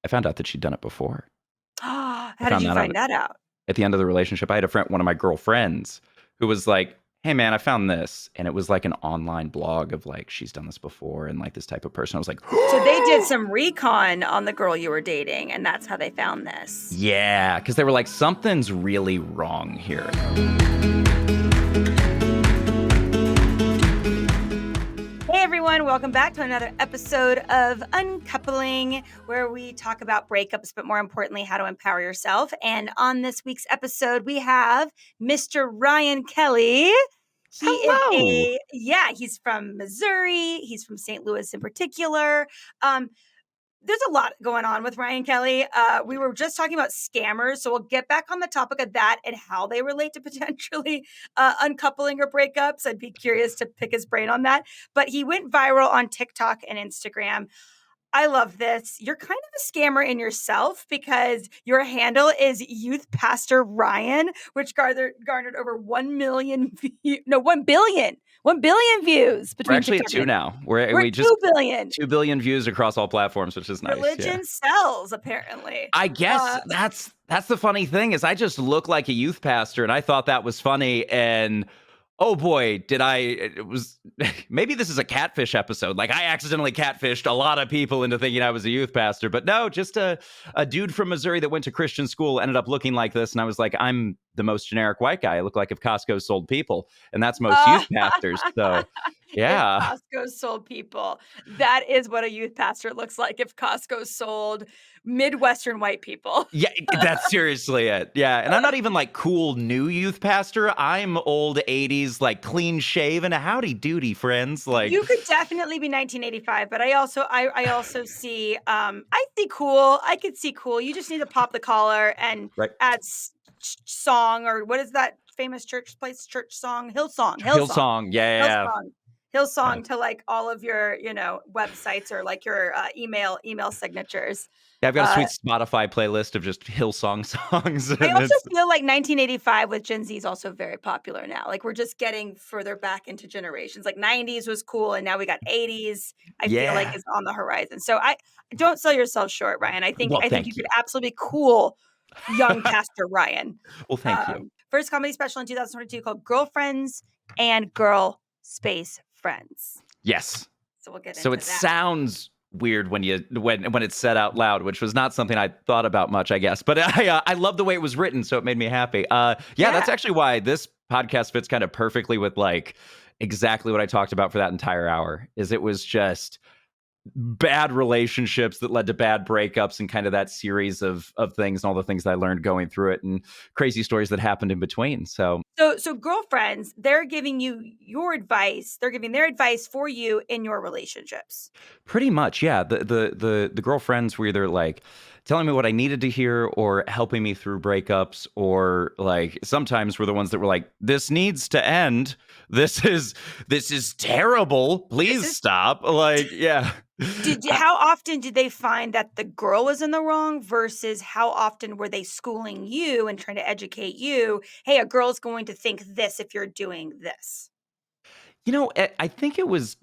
I found out that she'd done it before. How I did found you that out find that out? at the end of the relationship. I had a friend, one of my girlfriends, who was like, "Hey man, I found this," and it was like an online blog of like she's done this before and like this type of person. I was like, So they did some recon on the girl you were dating, and that's how they found this. "Yeah," because they were like, "Something's really wrong here." Hey everyone, welcome back to another episode of UnCoupling, where we talk about breakups, but more importantly, how to empower yourself. And on this week's episode, we have Mr. Ryan Kelly. Hello. He's from Missouri. He's from St. Louis in particular. Um, there's a lot going on with Ryan Kelly. We were just talking about scammers, so we'll get back on the topic of that and how they relate to potentially uncoupling or breakups. I'd be curious to pick his brain on that. But he went viral on TikTok and Instagram. I love this. You're kind of a scammer in yourself because your handle is Youth Pastor Ryan, which garnered over 1 million, 1 billion, 1 billion views We're between actually at TikTok two and now. We're we're we just 2 billion. 2 billion views across all platforms, which is nice. Yeah. Religion sells, apparently. I guess that's the funny thing is I just look like a youth pastor and I thought that was funny and oh boy, did I it was maybe this is a catfish episode. Like I accidentally catfished a lot of people into thinking I was a youth pastor, but no, just a dude from Missouri that went to Christian school ended up looking like this and I was like, I'm the most generic white guy. I look like if Costco sold people, and that's most Uh, youth pastors. So, if yeah. Costco sold people, that is what a youth pastor looks like if Costco sold Midwestern white people. Yeah, that's seriously it. Yeah, and I'm not even like cool new youth pastor. I'm old 80s, like clean shaven. Howdy doody, friends. Like, You could definitely be 1985, but I also see I see cool. I could see cool. You just need to pop the collar and right, add song, or what is that famous church song? Hillsong. Hillsong. Hillsong. Yeah, Hillsong. yeah. Hillsong to like all of your, websites or like your email signatures. Yeah, I've got a Uh, sweet Spotify playlist of just Hillsong songs, I and also it's feel like 1985 with Gen Z is also very popular now. Like we're just getting further back into generations. Like 90s was cool, and now we got 80s. I feel like yeah. is on the horizon. So I don't sell yourself short, Ryan. I think Well, I think thank you you. could absolutely be cool, young Pastor Ryan. Well, thank you. First comedy special in 2022 called Girlfriends and Girl Space Friends. Yes. So we'll get So into it that. sounds weird when it's said out loud, which was not something I thought about much, I guess. But I love the way it was written, so it made me happy. Yeah, that's Yeah. actually why this podcast fits kind of perfectly with like exactly what I talked about for that entire hour. Is it was just bad relationships that led to bad breakups and kind of that series of things and all the things that I learned going through it and crazy stories that happened in between. So So girlfriends, they're giving you your advice. They're giving their advice for you in your relationships. pretty much, yeah. The girlfriends were either like telling me what I needed to hear or helping me through breakups, or like sometimes were the ones that were like, "This needs to end. This is terrible. This Please is stop." Like, yeah. how often did they find that the girl was in the wrong versus how often were they schooling you and trying to educate you? Hey, a girl's going to think this if you're doing this. I think it was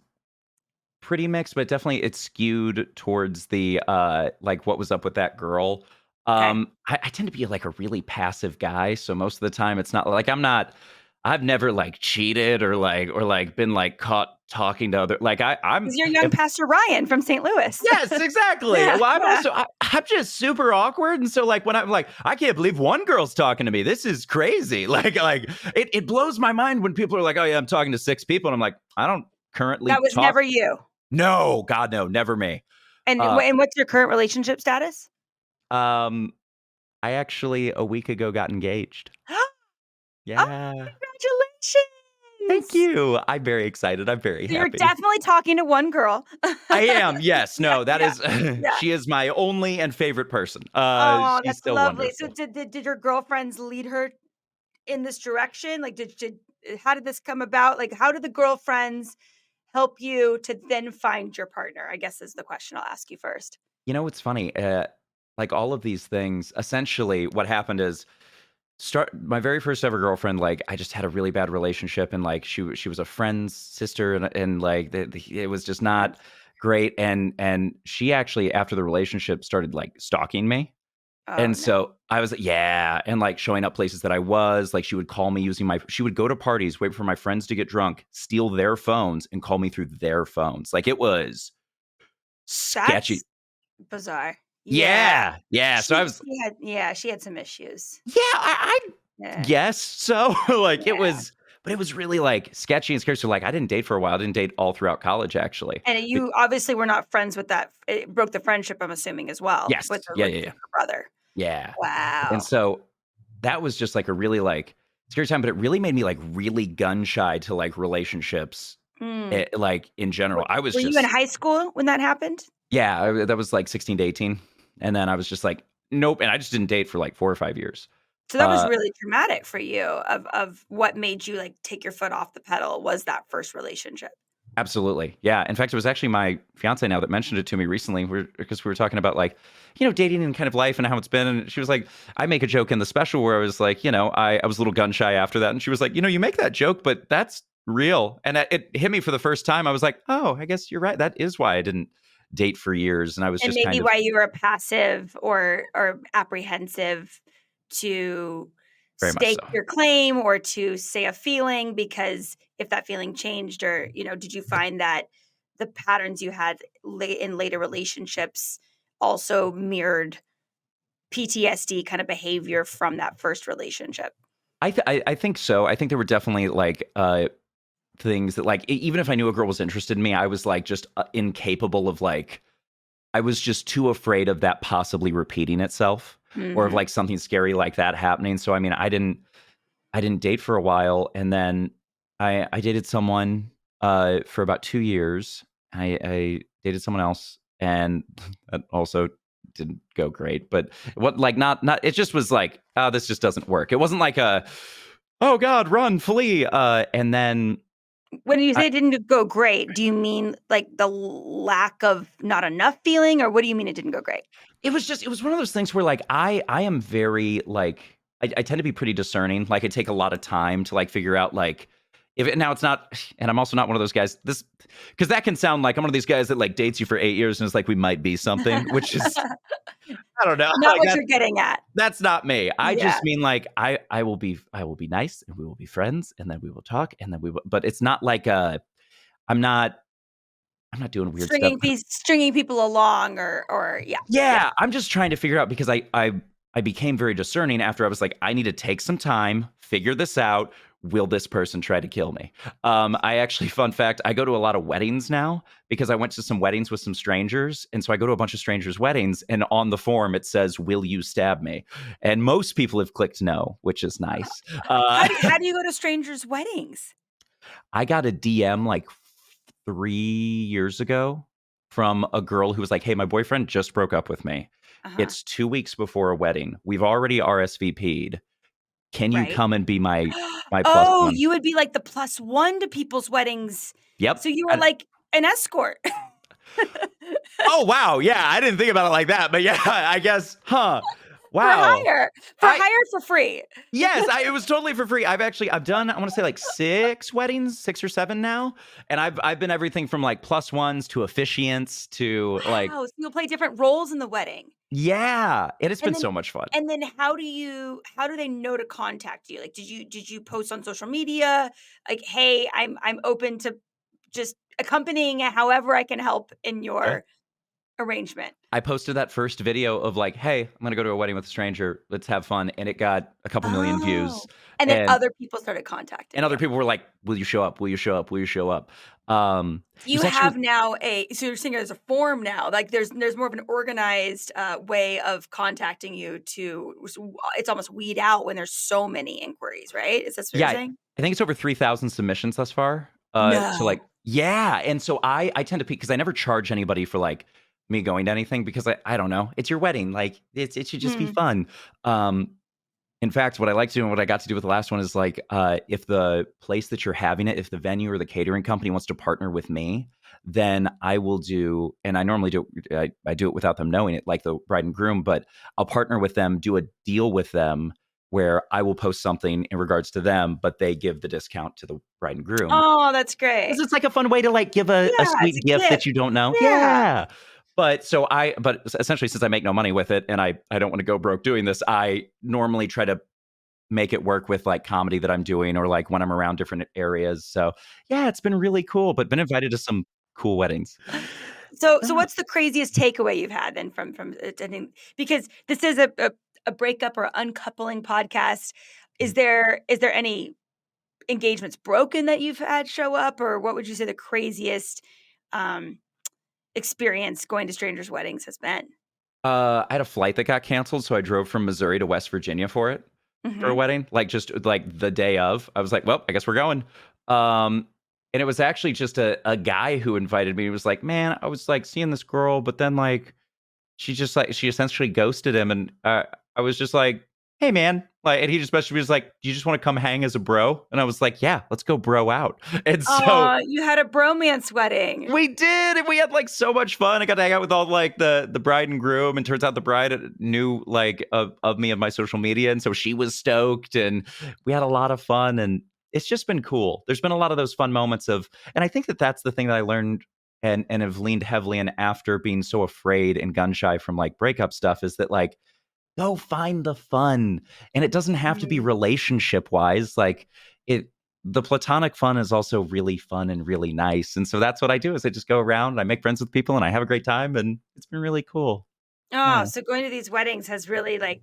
pretty mixed, but definitely it skewed towards the like what was up with that girl. Okay. I tend to be like a really passive guy, so most of the time it's not like I've never like cheated or been like caught talking to other like I'm Because you're young if Pastor Ryan from St. Louis. yes, exactly. Yeah, Well, yeah. I'm just super awkward, and so like when I'm like I can't believe one girl's talking to me. This is crazy. Like it blows my mind when people are like, oh yeah, I'm talking to six people, and I'm like I don't currently That was talk. never you. No, God, no, never me. And Uh, what's your current relationship status? um, I actually a week ago got engaged. Oh, Yeah. Thank congratulations. you. I'm very excited. I'm very So you're happy. definitely talking to one girl. I am. Yes. Yeah, No, that yeah, is yeah. she is my only and favorite person. Oh, She's that's still lovely. So wonderful. did your girlfriends lead her in this direction? Like, did how did this come about? Like, how did the girlfriends help you to then find your partner? I guess is the question I'll ask you first. It's funny. Like all of these things, essentially what happened is start my very first ever girlfriend, like I just had a really bad relationship and like she was a friend's sister and like it was just Okay. not great. And she actually, after the relationship, started like stalking me. Oh, And no. so I was, yeah, and like showing up places that I was, like she would call me using she would go to parties, wait for my friends to get drunk, steal their phones and call me through their phones. Like it was sketchy. That's bizarre. Yeah. Yeah. Yeah. So I was, She had some issues. yeah, I Yeah. guess so. Like it Yeah. was, but it was really like sketchy and scary. So like I didn't date for a while. I didn't date all throughout college, actually. And you obviously were not friends with that it broke the friendship, I'm assuming, as well, Yes. with Yeah. Yeah. with Yeah. her brother. Yeah. And Wow. so that was just like a really like scary time, but it really made me like really gun shy to like relationships, Mm. like in general. I was Were you in just, high school when that happened? yeah, that was like 16 to 18. And then I was just like, nope. And I just didn't date for like 4 or 5 years. So that was Uh, really traumatic for you of what made you, like, take your foot off the pedal was that first relationship. Absolutely. Yeah. In fact, it was actually my fiance now that mentioned it to me recently because we were talking about like, dating and kind of life and how it's been. And she was like, I make a joke in the special where I was like, I was a little gun shy after that. And she was like, you make that joke, but that's real. And it hit me for the first time. I was like, oh, I guess you're right. That is why I didn't date for years. And I was And just maybe kind of why you were passive or apprehensive to very much stake so. your claim or to say a feeling, because if that feeling changed or, did you find that the patterns you had in later relationships also mirrored PTSD kind of behavior from that first relationship? I think so. I think there were definitely like things that like even if I knew a girl was interested in me, I was like just incapable of like I was just too afraid of that possibly repeating itself or of Mhm. like something scary like that happening. So I mean, I didn't date for a while, and then I dated someone for about 2 years. I dated someone else, and that also didn't go great. But what like not it just was like, oh, this just doesn't work. It wasn't like a, oh God, run, flee. And then When you I, say it didn't go great, do you mean, like, the lack of not enough feeling, or what do you mean it didn't go great? it was one of those things where like I am very like I tend to be pretty discerning. Like I take a lot of time to like figure out like if it now it's not, and I'm also not one of those guys this because that can sound like I'm one of these guys that like dates you for 8 years and it's like we might be something, which is I don't know. Not Like what you're getting at. that's not me. I Yeah. just mean like I will be nice and we will be friends and then we will talk and then we will, but it's not like I'm not I'm not doing weird stuff. Stringing people along or yeah, yeah. Yeah, I'm just trying to figure out because I became very discerning after I was like, I need to take some time, figure this out. Will this person try to kill me? I actually, fun fact, I go to a lot of weddings now because I went to some weddings with some strangers. And so I go to a bunch of strangers' weddings, and on the form it says, will you stab me? And most people have clicked no, which is nice. How do you go to strangers' weddings? I got a DM like 3 years ago from a girl who was like, hey, my boyfriend just broke up with me. Uh-huh. It's 2 weeks before a wedding. We've already RSVP'd. Can you Right. come and be my plus Oh, one? you would be like the plus one to people's weddings. So Yep. you were And like an escort. oh wow, yeah, I didn't think about it like that, but yeah, I guess, huh? For Wow. hire. For I hire for free. yes, it was totally for free. I've done I want to say like 6 weddings, 6 or 7 now, and I've been everything from like plus ones to officiants to like Wow, so you'll play different roles in the wedding. yeah, and it's been And then so much fun. how do they know to contact you? Like, did you post on social media? Like, "Hey, I'm open to just accompanying however I can help in Yeah. your arrangement." I posted that first video of like, "Hey, I'm gonna go to a wedding with a stranger. Let's have fun," and it got a couple million views, Oh, and then and other people started contacting other you. people were like, "Will you show up? Will you show up? Will you show up?" It You was actually have now so you're saying there's a form now, like, there's more of an organized, way of contacting you to it's almost weed out when there's so many inquiries, right? Is this what you're yeah, saying? I think it's over 3,000 submissions thus far. So No. like, yeah, and so I tend to peek because I never charge anybody for like me going to anything because I don't know, it's your wedding, like it should just be Hmm. fun. Um, In fact, what I like to do and what I got to do with the last one is like, if the place that you're having it, if the venue or the catering company wants to partner with me, then I will do, and I normally do, I do it without them knowing it, like the bride and groom, but I'll partner with them, do a deal with them where I will post something in regards to them, but they give the discount to the bride and groom. Oh, that's 'Cause great. it's like a fun way to, like, give a Yeah, it's sweet a gift that gift. you don't know. Yeah. Yeah. But essentially, since I make no money with it and I don't wanna go broke doing this, I normally try to make it work with, like, comedy that I'm doing or, like, when I'm around different areas. So, yeah, it's been really cool, but been invited to some cool weddings. So Uh, what's the craziest takeaway you've had then from attending, because this is a breakup or uncoupling podcast. Is there any engagements broken that you've had show up, or what would you say the craziest, um, experience going to strangers' weddings has been? I had a flight that got canceled, so I drove from Missouri to West Virginia for it, for a Mhm. wedding, like, just, like, the day of. I was like, "Well, I guess we're going." Um, and it was actually just a guy who invited me. He was like, "Man, I was, like, seeing this girl, but then, like, she essentially ghosted him," and, I was just like, "Hey, man," like, and he just messaged me, he was like, "Do you just wanna come hang as a bro?" And I was like, "Yeah, let's go bro out." And so Aw, you had a bromance wedding. we did, and we had, like, so much fun. I got to hang out with all, like, the bride and groom, and turns out the bride, knew, like, of me and my social media, and so she was stoked, and we had a lot of fun, and it's just been cool. There's been a lot of those fun moments of and I think that that's the thing that I learned and have leaned heavily in after being so afraid and gun shy from, like, breakup stuff is that, like, go find the fun, and it doesn't have to be Mhm. relationship-wise, like, it the platonic fun is also really fun and really nice, and so that's what I do is I just go around, and I make friends with people, and I have a great time, and it's been really cool. Oh, Yeah. so going to these weddings has really, like,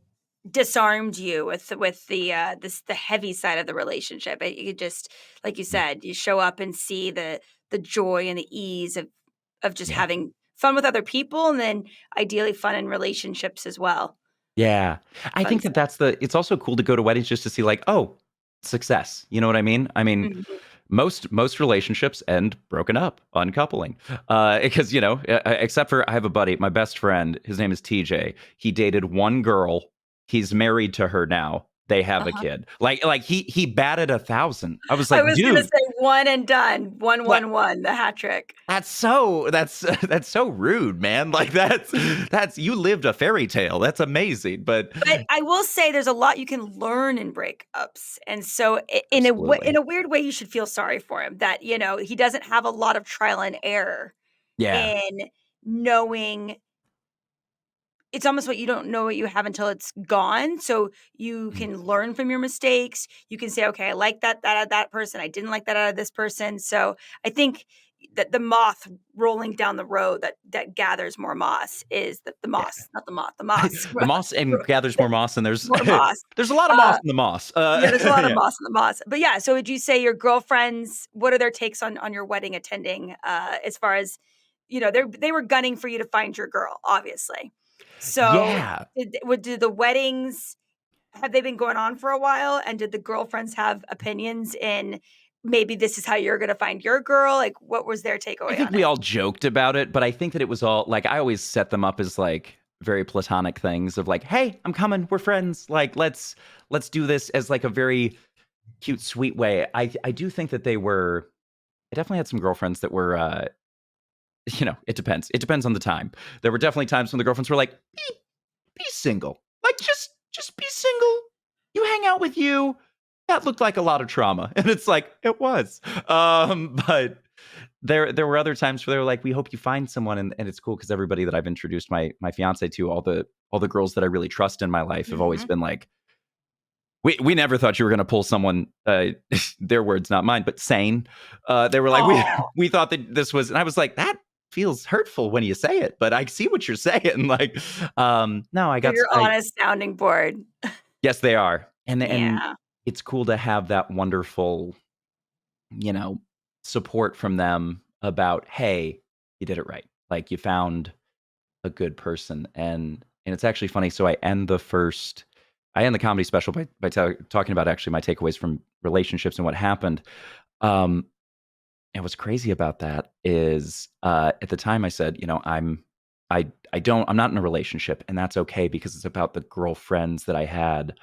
disarmed you with the heavy side of the relationship. You could just, like you Mm, said, you show up and see the joy and the ease of just yeah. having fun with other people, and then ideally fun in relationships as well. Yeah. I Fun think that stuff. that's the it's also cool to go to weddings just to see, like, oh, success, you know what I mean? I mean, Mhm. most relationships end broken up, uncoupling, because, except for I have a buddy, my best friend, his name is TJ. He dated one girl, he's married to her now, they have a Uh-huh. kid. Like, he batted 1,000. I was I like, was gonna "Dude, say one and done. One, like, one, one, the hat trick. that's so rude, man. Like, that's you lived a fairy tale. That's amazing." But But I will say there's a lot you can learn in breakups, and so I in absolutely. a weird way, you should feel sorry for him that, he doesn't have a lot of trial and error Yeah. in knowing. It's almost what you don't know what you have until it's gone, so you Mm. can learn from your mistakes. You can say, "Okay, I like that out of that person, I didn't like that out of this person." So, I think that the moth rolling down the road that gathers more moss is the Yeah. moss, not the moth, the moss. The moss and gathers more moss, and there's More moss. there's a lot of moss Uh, in the moss. yeah, there's a lot of Yeah. moss in the moss. But yeah, so would you say your girlfriends, what are their takes on your wedding attending, as far as, they were gunning for you to find your girl, obviously. So, Yeah. did the weddings, have they been going on for a while, and did the girlfriends have opinions in maybe this is how you're gonna find your girl? Like, what was their I takeaway think on we it? all joked about it, but I think that it was all like, I always set them up as, like, very platonic things of like, "Hey, I'm coming. We're friends. Like, let's do this," as, like, a very cute, sweet way. I do think that they were I definitely had some girlfriends that were, it depends. It depends on the time. There were definitely times when the girlfriends were like, be single. Like, just be single. You hang out with you. That looked like a lot of trauma." And it's like, it was. But there were other times where they were like, "We hope you find someone," and it's cool because everybody that I've introduced my fiance to, all the girls that I really trust in my life have always Mhm. been like, we never thought you were gonna pull someone, their words, not mine, but sane. They were like, Aw. we thought that this was, and I was like, that feels hurtful when you say it, but I see what you're saying. Like, no, They're your honest sounding board. yes, they are. And Yeah. it's cool to have that wonderful, you know, support from them about, "Hey, you did it right. Like, you found a good person." And it's actually funny, so I end the comedy special by talking about actually my takeaways from relationships and what happened. Um, and what's crazy about that is, at the time I said, I'm not in a relationship, and that's okay because it's about the girlfriends that I had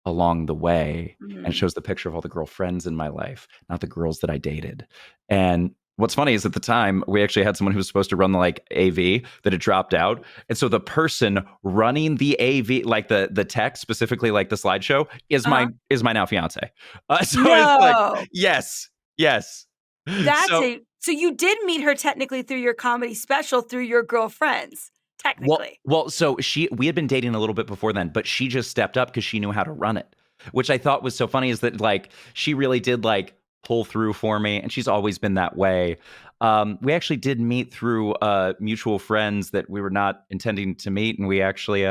along the way, and it Mhm. shows the picture of all the girlfriends in my life, not the girls that I dated. And what's funny is at the time we actually had someone who was supposed to run the like AV that had dropped out, and so the person running the AV, like the tech specifically, like the slideshow, Uh-huh. is my now fiance. So it's like No. yes, yes. That's So so you did meet her technically through your comedy special through your girlfriends, technically. so we had been dating a little bit before then, but she just stepped up because she knew how to run it, which I thought was so funny. Is that like she really did like pull through for me, and she's always been that way. We actually did meet through mutual friends that we were not intending to meet, and we actually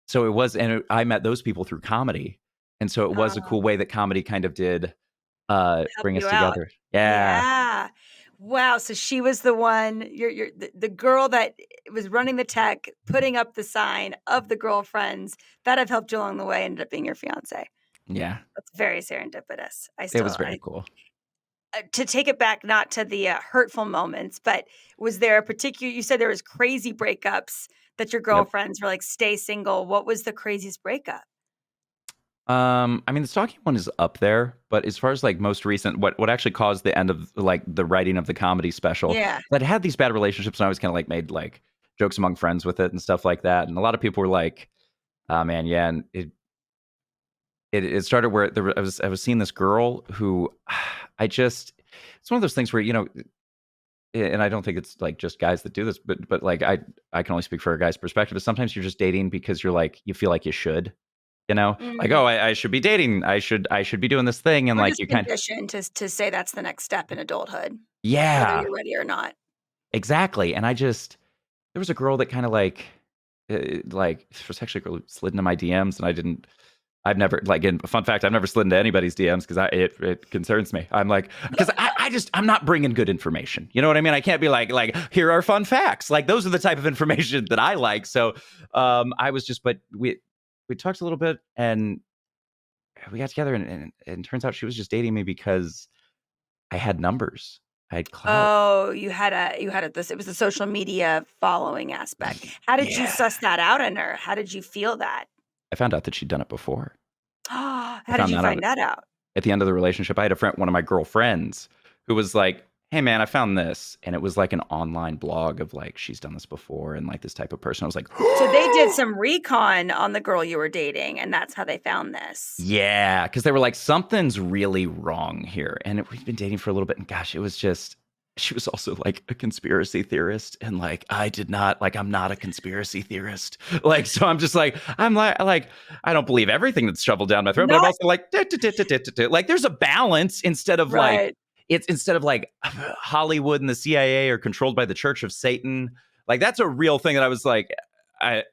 so it was, and I met those people through comedy, and so it was a Oh, cool way that comedy kind of did help bring us you out. together. Yeah, Yeah. Wow, so she was the one you're the girl that was running the tech, putting up the sign of the girlfriends that have helped you along the way, ended up being your fiancé. yeah, That's very serendipitous. it was very cool. To take it back, not to the, hurtful moments, but was there a particular you said there was crazy breakups that your Yep. girlfriends were like, "Stay single." What was the craziest breakup? I mean, the stalking one is up there, but as far as like most recent, what actually caused the end of like the writing of the comedy special, Yeah. that had these bad relationships, and I always kind of like made like jokes among friends with it and stuff like that, and a lot of people were like, "Oh man, yeah," and it started where I was seeing this girl who I just it's one of those things where and I don't think it's like just guys that do this, but like I can only speak for a guy's perspective. Is sometimes you're just dating because you're like you feel like you should, like, Mm. oh, I should be dating, I should be doing this thing, and We're like just you kind conditioned to say that's the next step in adulthood, whether yeah, you're ready or not. exactly. And I just there was a girl that kind of like there was actually a girl who slid into my DMs, and I've never like in fun fact, I've never slid into anybody's DMs because it concerns me. I'm like because I'm not bringing good information. You know what I mean? I can't be like here are fun facts. Like those are the type of information that I like. So I was just but we talked a little bit and we got together and turns out she was just dating me because I had numbers. I had clout. Oh, you had a this it was the social media following aspect. How did you Yeah. suss that out in her? How did you feel that? I found out that she'd done it before. I How did found you that out find that out? at the end of the relationship. I had a friend, one of my girlfriends, who was like, "Hey man, I found this." And it was like an online blog of like she's done this before and like this type of person. I was like, So they did some recon on the girl you were dating, and that's how they found this. yeah, because they were like, something's really wrong here. And we'd been dating for a little bit, and gosh, it was just she was also like a conspiracy theorist, and like I did not like I'm not a conspiracy theorist. Like, so I'm just like, I'm like, I don't believe everything that's shoveled down my throat, but I'm Not also like, like there's a balance instead of like right. it's instead of like Hollywood and the CIA are controlled by the Church of Satan. Like that's a real thing that I was like, I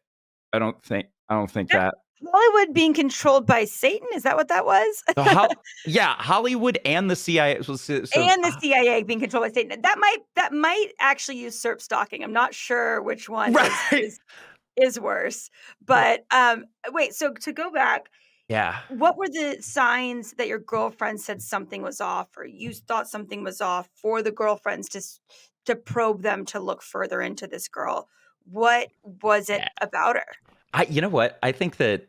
I don't think That that. Hollywood being controlled by Satan, is that what that was? So yeah, Hollywood and the CIA. And the CIA being controlled by Satan. That might actually usurp stalking. I'm not sure which one is right. is is worse. But, wait, so to go back, Yeah. what were the signs that your girlfriend said something was off or you thought something was off for the girlfriends to probe them to look further into this girl? What was it Yeah. about her? You know what? I think that,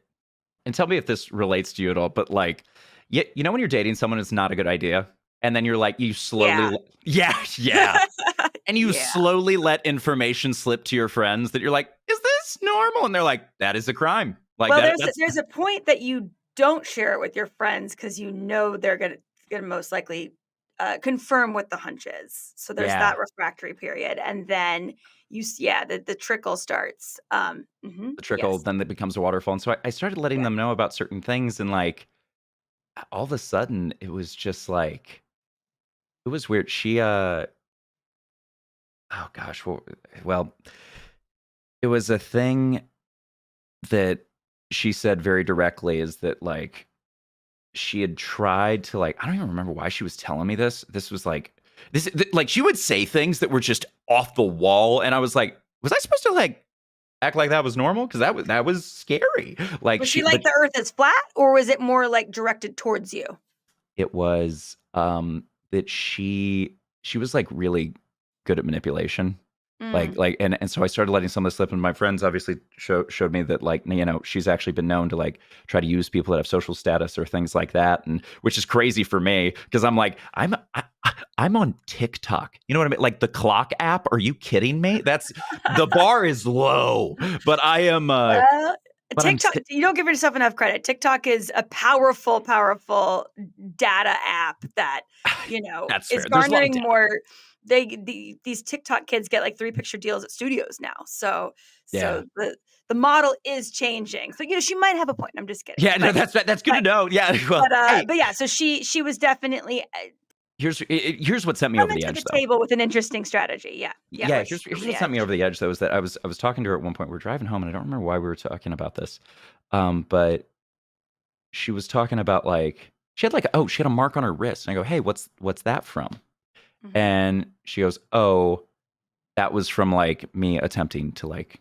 and tell me if this relates to you at all, but like, when you're dating someone, it's not a good idea. And then you're like, you slowly, Yeah. yeah, yeah. And you Yeah. slowly let information slip to your friends that you're like, is this normal? And they're like, that is a crime. Like Well, that. there's a That's, there's a point that you don't share it with your friends because you know they're gonna most likely, confirm what the hunch is. So there's yeah, that refractory period, and then yeah, the trickle starts. Mhm, the trickle, yes. then it becomes a waterfall. And so I started letting Yeah. them know about certain things. And like, all of a sudden, it was just like, it was weird. Oh gosh, well, it was a thing that she said very directly is that, like, she had tried to, like I don't even remember why she was telling me this. This was like like, she would say things that were just off the wall, and I was like, "Was I supposed to, like, act like that was normal? Because that was scary." Like, Was she but like the earth is flat, or was it more, like, directed towards you? it was, that she was, like, really good at manipulation. Mm. And so I started letting some of this slip, and my friends obviously showed me that, like, she's actually been known to, like, try to use people that have social status or things like that, and which is crazy for me because I'm like, I'm on TikTok. You know what I mean? Like the clock app. Are you kidding me? That's the bar is low, but I am. Well, But I'm. TikTok, you don't give yourself enough credit. TikTok is a powerful, powerful data app that, That's is fair. There's a lot of garnering data. more. These TikTok kids get like 3 picture deals at studios now. So Yeah. so the model is changing. So she might have a point. I'm just kidding. Yeah. No, that's good But to know. Yeah. Well, hey, but yeah, so she was definitely here's what sent me over coming the to the edge, though. table with an interesting strategy. Yeah. Yeah, Yeah. where she Here's over the what sent me edge. over the edge, though, is that I was talking to her at one point. We were driving home, and I don't remember why we were talking about this. But she was talking about like she had a mark on her wrist, and I go, hey, what's that from? Mhm. And she goes, oh, that was from like me attempting to like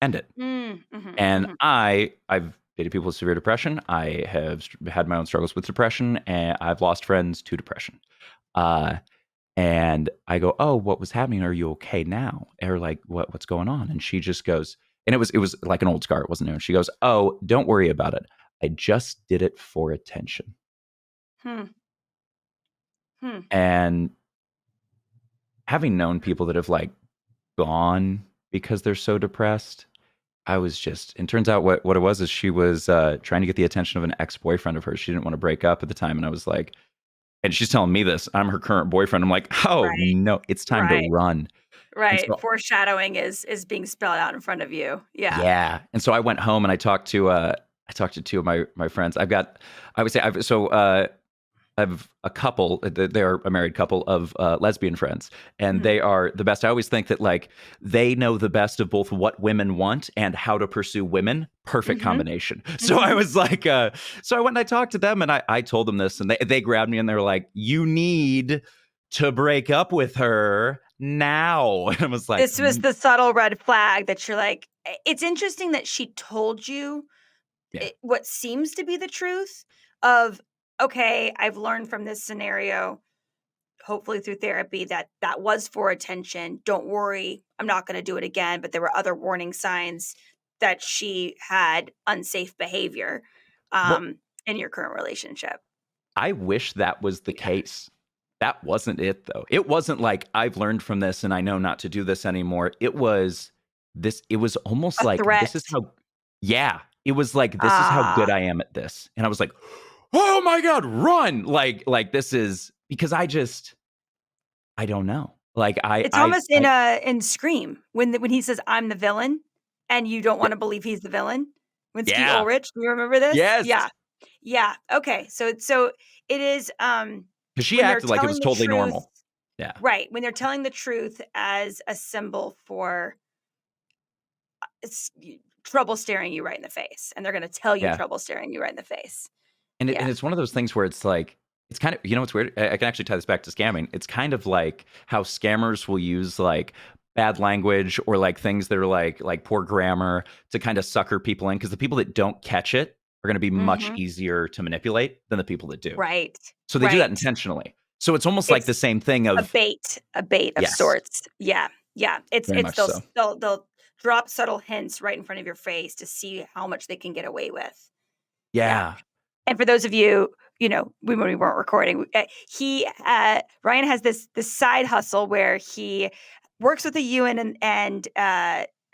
end it. Mm, mhm, And mhm. I've dated people with severe depression. I have had my own struggles with depression, and I've lost friends to depression. Uh, and I go, "Oh, what was happening? Are you okay now?" Or like, "What's going on?" And she just goes, and it was like an old scar. It wasn't new. And she goes, "Oh, don't worry about it. I just did it for attention." Hmm, hmm. And having known people that have like gone because they're so depressed, I was just, and turns out what it was is she was trying to get the attention of an ex-boyfriend of hers. She didn't want to break up at the time. And I was like, and she's telling me this, I'm her current boyfriend. I'm like, oh Right, no, it's time to right, run. And right. so, Foreshadowing is being spelled out in front of you. Yeah. yeah. And so I went home and I talked to two of my friends. I would say I've a couple. They're a married couple of lesbian friends, and Mhm, they are the best. I always think that like they know the best of both what women want and how to pursue women. Perfect mhm, combination. So I mhm. was like, so I went and I talked to them, and I told them this, and they grabbed me and they were like, "You need to break up with her now." And I was like, This was the subtle red flag that you're like it's interesting that she told you "Yeah, what seems to be the truth of, "Okay, I've learned from this scenario, hopefully through therapy, that that was for attention. Don't worry, I'm not gonna do it again," but there were other warning signs that she had unsafe behavior, well." in your current relationship. I wish that was the Yeah. case. That wasn't it, though. It wasn't like I've learned from this and I know not to do this anymore. It was almost A like this is threat. how, yeah, it was like this is how good Ah. I am at this. And I was like, oh my God, run. Like this is because I don't know. Like It's almost in Scream when he says, "I'm the villain," and you don't yeah, wanna believe he's the villain. When Skeet yeah, Ulrich, do you remember this? yes. Yeah. Yeah, okay, so it is, Because she when they're acted like it was telling the totally truth. normal. Yeah. Right, when they're telling the truth as a symbol for trouble staring you right in the face, and they're gonna tell you Yeah. trouble staring you right in the face. And Yeah. it's one of those things where it's like it's kind of it's weird. I can actually tie this back to scamming. It's kind of like how scammers will use like bad language or like things that are like poor grammar to kind of sucker people in because the people that don't catch it are going to be much Mhm. easier to manipulate than the people that do. Right, So they do that right. intentionally. So it's almost like the It's same thing of a bait of yes, sorts. Yeah, yeah. very It's much so. they'll drop subtle hints right in front of your face to see how much they can get away with. Yeah. Yeah. And for those of you, when we weren't recording, Ryan has this side hustle where he works with the UN and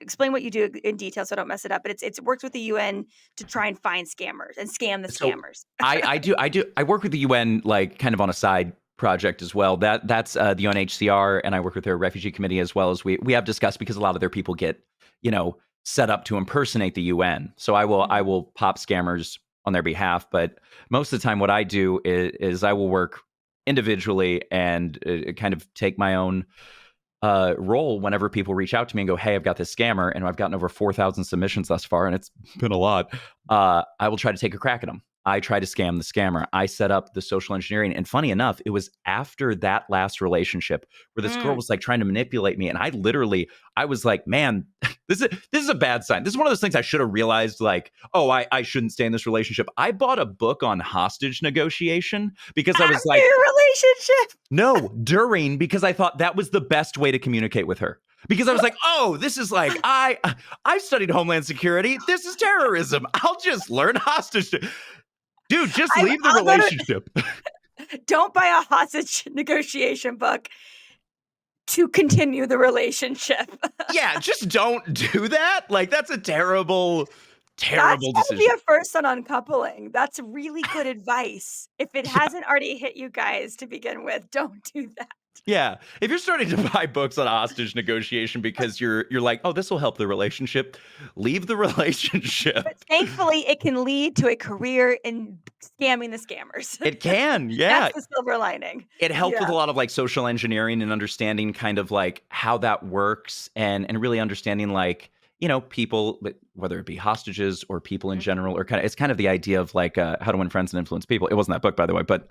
explain what you do in detail so I don't mess it up. But it's works with the UN to try and find scammers and scam the So scammers. I work with the UN like kind of on a side project as well. That's the UNHCR, and I work with their refugee committee as well as we have discussed because a lot of their people get you know set up to impersonate the UN. So I Mhm. will pop scammers on their behalf, but most of the time what I do is I will work individually and kind of take my own role whenever people reach out to me and go, "Hey, I've got this scammer," and I've gotten over 4,000 submissions thus far, and it's been a lot. I will try to take a crack at them. I try to scam the scammer. I set up the social engineering, and funny enough, it was after that last relationship where this girl Mm. was like trying to manipulate me, and I was like, "Man, this is a bad sign. This is one of those things I should have realized. Like, oh, I shouldn't stay in this relationship." I bought a book on hostage negotiation because I was After like, your relationship. no, during because I thought that was the best way to communicate with her. Because I was like, "Oh, this is like I studied Homeland Security. This is terrorism. I'll just learn hostage." Dude, just leave the I'll go to relationship. Don't buy a hostage negotiation book to continue the relationship. Yeah, just don't do that. Like, that's a terrible, That's terrible gotta be decision. a first on UnCoupling. That's really good advice. If it Yeah. hasn't already hit you guys to begin with, don't do that. Yeah. If you're starting to buy books on hostage negotiation because you're like, "Oh, this will help the relationship," leave the But relationship. thankfully, it can lead to a career in scamming the scammers. It can, yeah. That's the silver lining. It helped with Yeah. a lot of, like, social engineering and understanding kind of, like, how that works and really understanding, like, people, whether it be hostages or people in Mhm, general, or it's kind of the idea of, like, How to Win Friends and Influence People. It wasn't that book, by the way, but,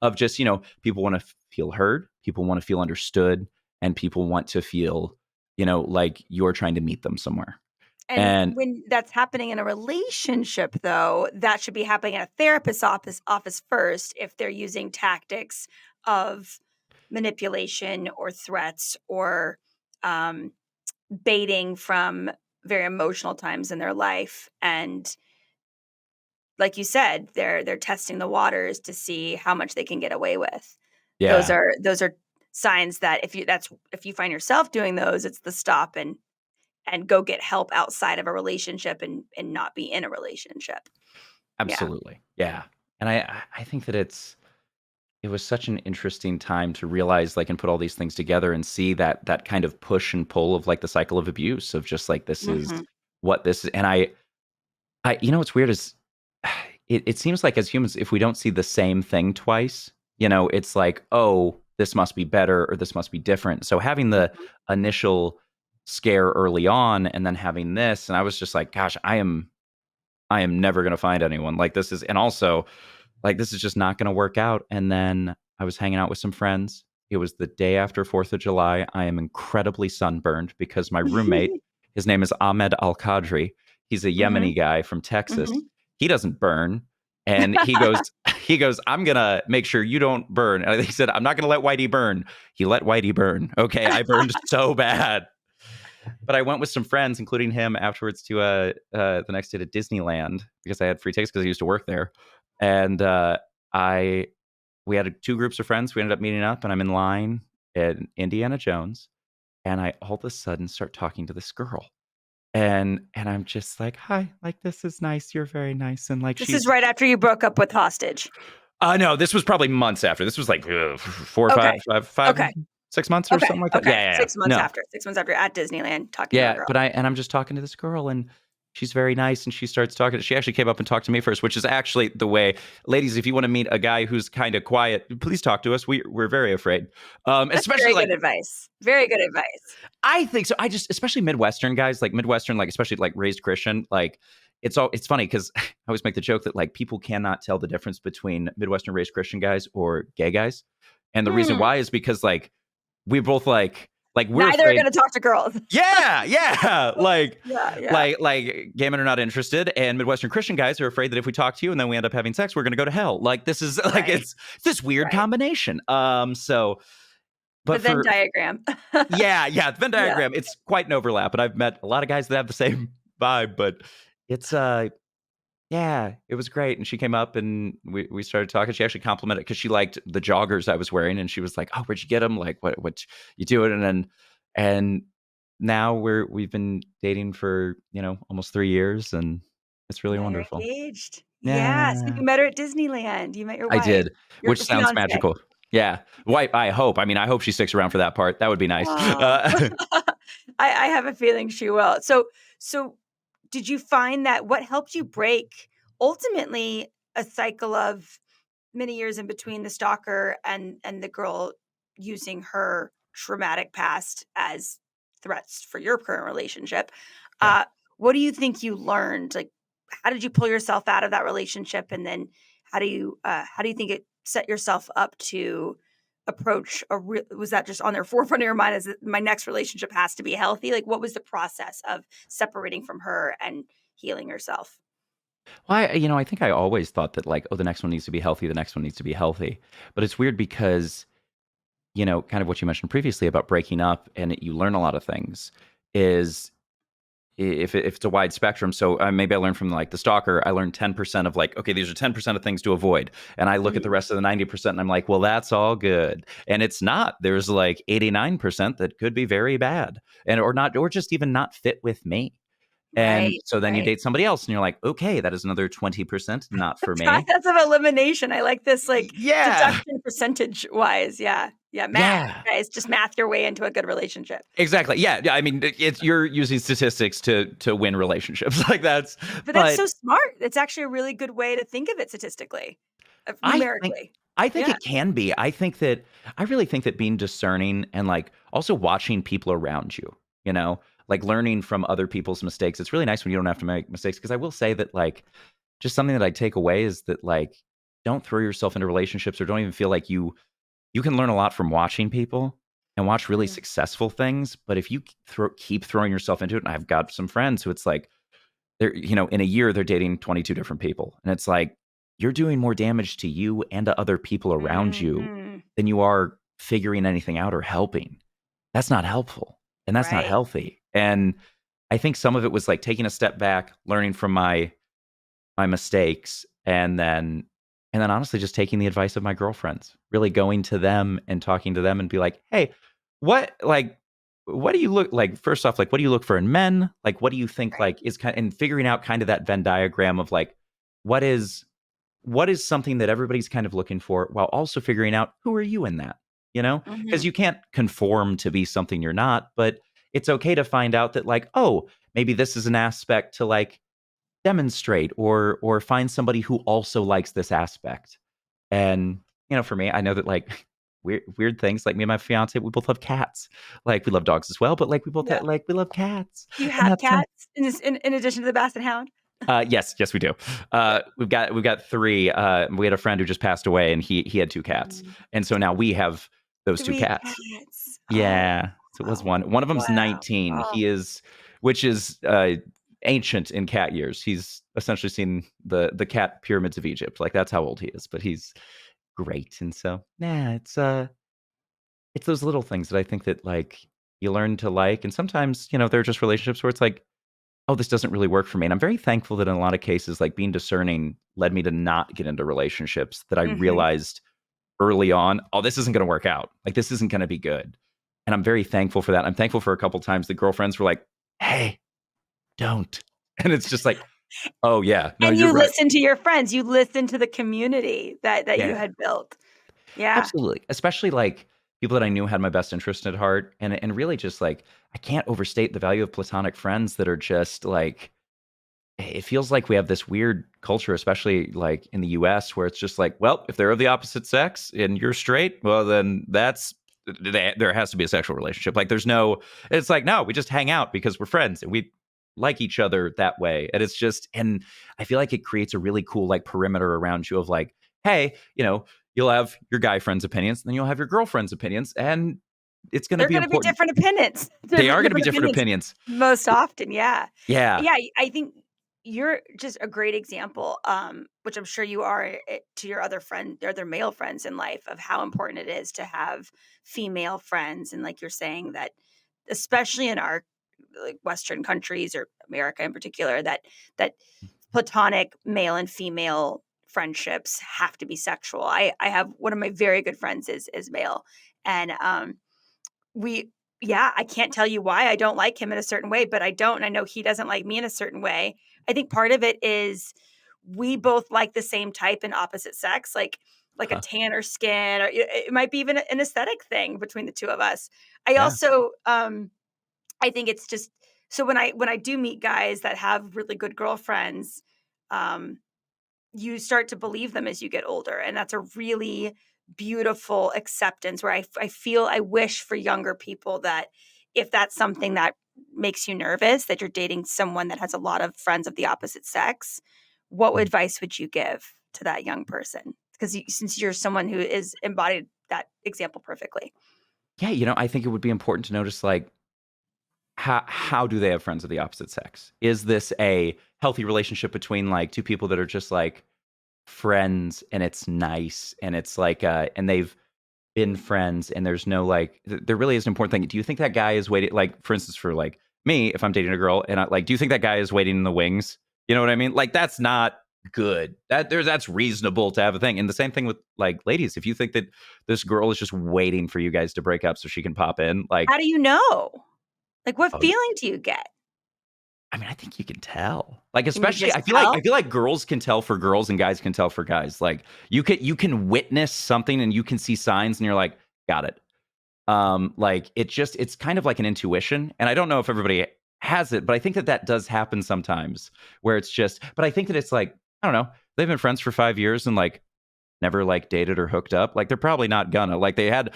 of just, people wanna feel heard, people wanna feel understood, and people want to feel, like you're trying to meet them somewhere. and And when that's happening in a relationship, though, that should be happening at a therapist's office first if they're using tactics of manipulation or threats or, um, baiting from very emotional times in their life, and like you said, they're testing the waters to see how much they can get away with. Those yeah. are those are signs that if you find yourself doing those, it's the stop and go get help outside of a relationship and not be in a relationship. Yeah. Absolutely. Yeah. And I think that it was such an interesting time to realize, like, and put all these things together and see that kind of push and pull of, like, the cycle of abuse of just, like, this is Mhm. what this is. And what's weird is it seems like as humans, if we don't see the same thing twice, it's like, "Oh, this must be better or this must be different." So having the Mhm. initial scare early on and then having this, and I was just like, "Gosh, I am never gonna find anyone like this is," and also, like, this is just not gonna work out. And then I was hanging out with some friends. It was the day after 4th of July. I am incredibly sunburned because my roommate, his name is Ahmed Al-Qadri. He's a Mhm. Yemeni guy from Texas. Mhm. He doesn't burn, and he goes, "I'm gonna make sure you don't burn." And I think he said, "I'm not gonna let Whitey burn." He let Whitey burn. Okay, I burned so bad. But I went with some friends, including him, afterwards to the next day to Disneyland because I had free tickets because I used to work there. And I we had two groups of friends. We ended up meeting up, and I'm in line at Indiana Jones, and I all of a sudden start talking to this girl, and I'm just like, "Hi, like this is nice. You're very nice," and like This is she's right after you broke up with Hostage. no, this was probably months after. This was like 4 or Okay. 5, Okay. 6 months or Okay. something like that. Okay. Yeah, yeah, yeah. 6 months No, after. 6 months after at Disneyland talking to a yeah, girl. but I'm just talking to this girl, and she's very nice, and she starts talking. She actually came up and talked to me first, which is actually the way, ladies, if you want to meet a guy who's kind of quiet, please talk to us. We're very afraid, That's especially very like good advice. Very good advice. I think so. I just, especially Midwestern guys, like Midwestern, like especially like raised Christian, like it's funny because I always make the joke that like people cannot tell the difference between Midwestern raised Christian guys or gay guys, and the reason Hmm. why is because like we both like we're Neither are afraid. gonna talk to girls. Yeah, yeah. Like Yeah, yeah. like like gay men are not interested, and Midwestern Christian guys are afraid that if we talk to you and then we end up having sex, we're gonna go to hell. Like this is like Right, it's this weird right. combination. So The but Venn for diagram. yeah, the Venn Yeah, diagram, it's quite an overlap. And I've met a lot of guys that have the same vibe, but it's yeah, it was great. And she came up and we started talking. She actually complimented because she liked the joggers I was wearing, and she was like, "Oh, where'd you get them? Like, what you doing?" And now we've been dating for almost 3 years, and it's really now you're wonderful. engaged. Yeah, so Yeah, you met her at Disneyland. You met your I wife, did, your which sounds fiancé. magical. Yeah, wife. I hope. I mean, I hope she sticks around for that part. That would be nice. Oh. I have a feeling she will. So did you find that what helped you break ultimately a cycle of many years in between the stalker and the girl using her traumatic past as threats for your current relationship? Yeah. Uh, what do you think you learned? Like, how did you pull yourself out of that relationship, and then how do you think it set yourself up to approach was that just on their forefront of your mind as my next relationship has to be healthy? Like, what was the process of separating from her and healing yourself? Well, I think I always thought that like, oh, the next one needs to be healthy. The next one needs to be healthy. But it's weird because, kind of what you mentioned previously about breaking up and you learn a lot of things is if it's a wide spectrum. So maybe I learned from like the stalker, I learned 10% of like, okay, these are 10% of things to avoid. And I look at the Mhm. rest of the 90% and I'm like, well, that's all good. And it's not. There's like 89% that could be very bad and or not, or just even not fit with me. And Right, so then you right. date somebody else and you're like, okay, that is another 20% not The for me. process of elimination. I like this, like, Yeah. deduction percentage-wise. Yeah. Yeah, math, Yeah. guys. Just math your way into a good relationship. Exactly. Yeah. Yeah. I mean, it's you're using statistics to win relationships. Like that's, But that's but so smart. It's actually a really good way to think of it statistically, I think numerically. I think Yeah. it can be. I really think that being discerning and like also watching people around you, you know, like learning from other people's mistakes. It's really nice when you don't have to make mistakes. Because I will say that like just something that I take away is that like don't throw yourself into relationships or don't even feel like you can learn a lot from watching people and watch really Mhm. successful things. But if you keep throwing yourself into it, and I've got some friends who it's like they're, in a year they're dating 22 different people. And it's like you're doing more damage to you and to other people around you Mhm. than you are figuring anything out or helping. That's not helpful and that's not Right. healthy. And I think some of it was like taking a step back, learning from my mistakes, and then honestly just taking the advice of my girlfriends, really going to them and talking to them and be like, "Hey, what do you look like first off, like what do you look for in men? Like what do you think Right. like is kind and figuring out kind of that Venn diagram of like what is what is something that everybody's kind of looking for while also figuring out who are you in that, you know? Because Mhm. you can't conform to be something you're not, but it's okay to find out that like, oh, maybe this is an aspect to like demonstrate or find somebody who also likes this aspect. And, for me, I know that like weird things like me and my fiance, we both love cats. Like we love dogs as well, but like we both Yeah. like we love cats. You And have that's kind of cats in addition to the basset hound? yes, yes, we do. Yeah. We've got three. We had a friend who just passed away, and he had two cats, Mm. and so now we have those two 3 cats. cats. Oh, Yeah. So it was one. wow. One of them's Wow. 19. Oh, Which is ancient in cat years. He's essentially seen the cat pyramids of Egypt. Like that's how old he is, but he's great. And so, yeah, it's those little things that I think that like you learn to like. And sometimes, there are just relationships where it's like, oh, this doesn't really work for me. And I'm very thankful that in a lot of cases, like being discerning led me to not get into relationships that I mhm. realized early on, oh, this isn't going to work out. Like this isn't going to be good. And I'm very thankful for that. I'm thankful for a couple times the girlfriends were like, "Hey, don't." And it's just like, "Oh yeah, no, And you're you right." listen to your friends, you listen to the community that you Yeah, had built. Yeah. absolutely. Especially like people that I knew had my best interest at heart, and really just like I can't overstate the value of platonic friends that are just like it feels like we have this weird culture, especially like in the US, where it's just like, well, if they're of the opposite sex and you're straight, well, then there has to be a sexual relationship. Like, it's like, no, we just hang out because we're friends and we like each other that way. And it's just, and I feel like it creates a really cool, like, perimeter around you of like, hey, you'll have your guy friends' opinions, and then you'll have your girlfriend's opinions, and it's going to They're be gonna be important. different opinions. They are going to be Different different opinions opinions. most often, yeah. Yeah. Yeah, I think you're just a great example, which I'm sure you are to your other male friends in life of how important it is to have female friends, and like you're saying that especially in our like Western countries or America in particular, that platonic male and female friendships have to be sexual. I have one of my very good friends is male, and we yeah, I can't tell you why I don't like him in a certain way, but I don't, and I know he doesn't like me in a certain way. I think part of it is we both like the same type in opposite sex, like a Huh. tanner skin, or it might be even an aesthetic thing between the two of us. I Yeah. also, I think it's just so when I do meet guys that have really good girlfriends, um, you start to believe them as you get older, and that's a really beautiful acceptance where I feel I wish for younger people that if that's something that makes you nervous, that you're dating someone that has a lot of friends of the opposite sex, what Mm. advice would you give to that young person? Because since you're someone who is embodied that example perfectly. Yeah, I think it would be important to notice like how do they have friends of the opposite sex? Is this a healthy relationship between like two people that are just like friends and it's nice and it's like and they've been friends and there's no like there really is an important thing. Do you think that guy is waiting like for instance for like me, if I'm dating a girl, and I like, do you think that guy is waiting in the wings? You know what I mean? Like, that's not good. That's reasonable to have a thing. And the same thing with like ladies. If you think that this girl is just waiting for you guys to break up so she can pop in, like, How do you know? Like, what oh, feeling do you get? I mean, I think you can tell. Like, Can you especially just I tell? feel like girls can tell for girls and guys can tell for guys. Like, you can witness something and you can see signs and you're like, got it. Like, it's kind of like an intuition, and I don't know if everybody has it, but I think that that does happen sometimes where it's just, but I think that it's like, I don't know, they've been friends for 5 years and like never like dated or hooked up. Like, they're probably not gonna. Like, they had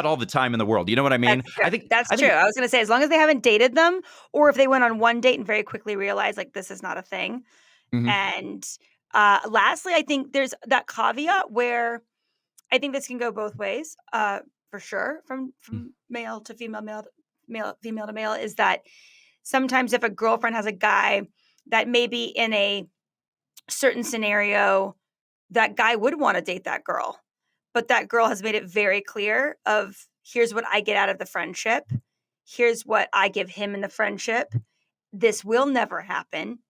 all the time in the world. You know what I mean? That's true. That's I true. think I was gonna say, as long as they haven't dated them, or if they went on one date and very quickly realized, like, this is not a thing. mhm, And, lastly, I think there's that caveat where I think this can go both ways, for sure, mm, from male to female, female to male, is that sometimes if a girlfriend has a guy that maybe in a certain scenario, that guy would wanna date that girl, but that girl has made it very clear of, "Here's what I get out of the friendship. Here's what I give him in the friendship. This will never happen."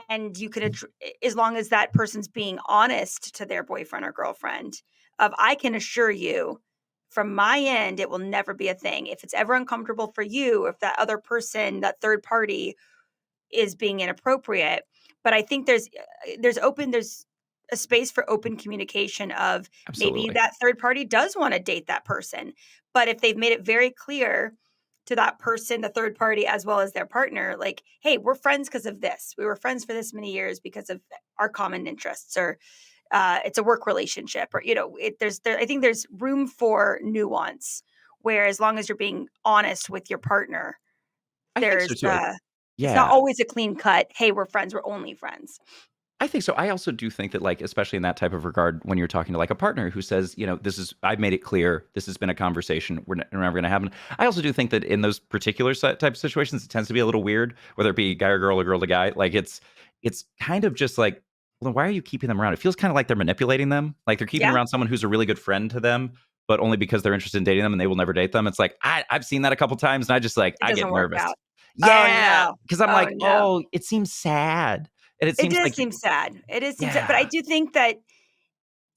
And you could as long as that person's being honest to their boyfriend or girlfriend of, "I can assure you from my end, it will never be a thing. If it's ever uncomfortable for you, if that other person, that third party is being inappropriate." But I think there's a space for open communication of maybe absolutely. that third party does wanna date that person, but if they've made it very clear to that person, the third party, as well as their partner, like, "Hey, we're friends because of this. We were friends for this many years because of our common interests," or, "It's a work relationship," or, I think there's room for nuance, where as long as you're being honest with your partner, I think there's, so too. it's not Yeah. always a clean cut, "Hey, we're friends, we're only friends." I think so. I also do think that, like, especially in that type of regard, when you're talking to like a partner who says, this is, I've made it clear, this has been a conversation, we're never going to happen. I also do think that in those particular type of situations, it tends to be a little weird, whether it be guy or girl or girl to guy. Like, it's kind of just like, well, then why are you keeping them around? It feels kind of like they're manipulating them, like they're keeping Yeah, around someone who's a really good friend to them, but only because they're interested in dating them and they will never date them. It's like I've seen that a couple times, and I just like it I doesn't get work nervous. out. Oh, Yeah, no. because I'm Oh, like, no. oh, it seems sad, and it It seems does like, seem sad. It does seem sad, but I yeah. do think that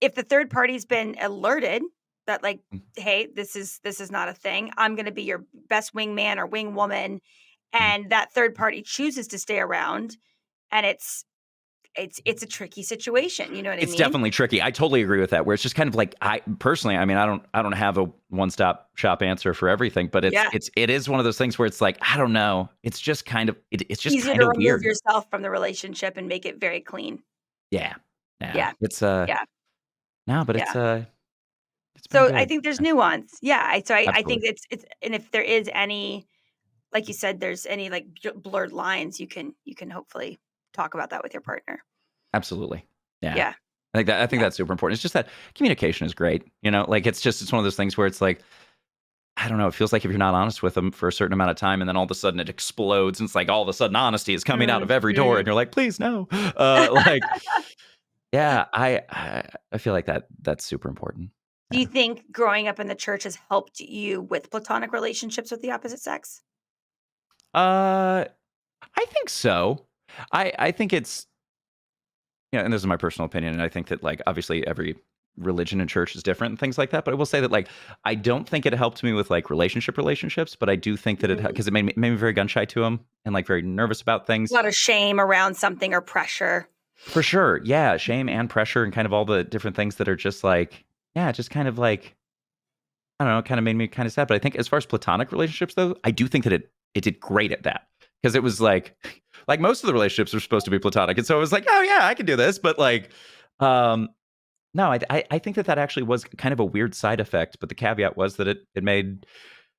if the third party's been alerted that, like, "Hey, this is not a thing. I'm gonna be your best wingman or wingwoman," Mhm. and that third party chooses to stay around, and it's a tricky situation, you know what I It's mean? definitely tricky. I totally agree with that, where it's just kind of like, I personally, I mean, I don't have a one-stop shop answer for everything, but Yeah. it is one of those things where it's like, I don't know. It's just kind of it's just Easier kind to of remove weird. yourself from the relationship and make it very clean. Yeah. Yeah. Yeah. It's Yeah. no, but Yeah. it's been So I good. think there's nuance. Yeah, I think Absolutely. it's and if there is any, like you said, there's any, like, blurred lines, you can hopefully talk about that with your partner. Absolutely. Yeah. Yeah. I think Yeah. that's super important. It's just that communication is great, like, it's one of those things where it's like, I don't know, it feels like if you're not honest with them for a certain amount of time and then all of a sudden it explodes and it's like all of a sudden honesty is coming out of every door Mhm. and you're like, "Please, no." Like, yeah, I feel like that's super important. Do you think growing up in the church has helped you with platonic relationships with the opposite sex? Uh, I think so. I think it's, and this is my personal opinion, and I think that, like, obviously every religion and church is different and things like that, but I will say that, like, I don't think it helped me with, like, relationships, but I do think that Mm. because it made me very gun shy to them and, like, very nervous about A things. lot of shame around something or pressure. For sure, yeah, shame Mhm. and pressure and kind of all the different things that are just like, yeah, just kind of like, I don't know, kinda made me kinda sad, but I think as far as platonic relationships, though, I do think that it did great at that because it was like like, most of the relationships are supposed to be platonic, and so it was like, "Oh, yeah, I can do this," but, like, um, no, I think that that actually was kind of a weird side effect, but the caveat was that it made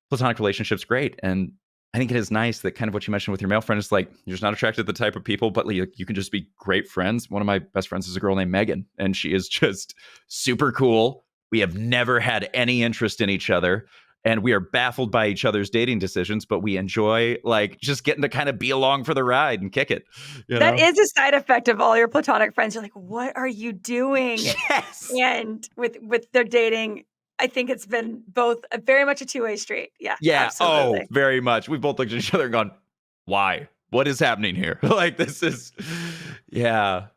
platonic relationships great, and I think it is nice that kind of what you mentioned with your male friend is like, you're just not attracted to the type of people, but like, you can just be great friends. One of my best friends is a girl named Megan, and she is just super cool. We have never had any interest in each other, and we are baffled by each other's dating decisions, but we enjoy like just getting to kind of be along for the ride and kick it, you That know? is a side effect of all your platonic friends. You're like, "What are you doing?" Yes. And with their dating. I think it's been both very much a two-way street. Yeah, Yeah. Oh, absolutely. very much. We both looked at each other and gone, why? What is happening here? Like, this is, yeah.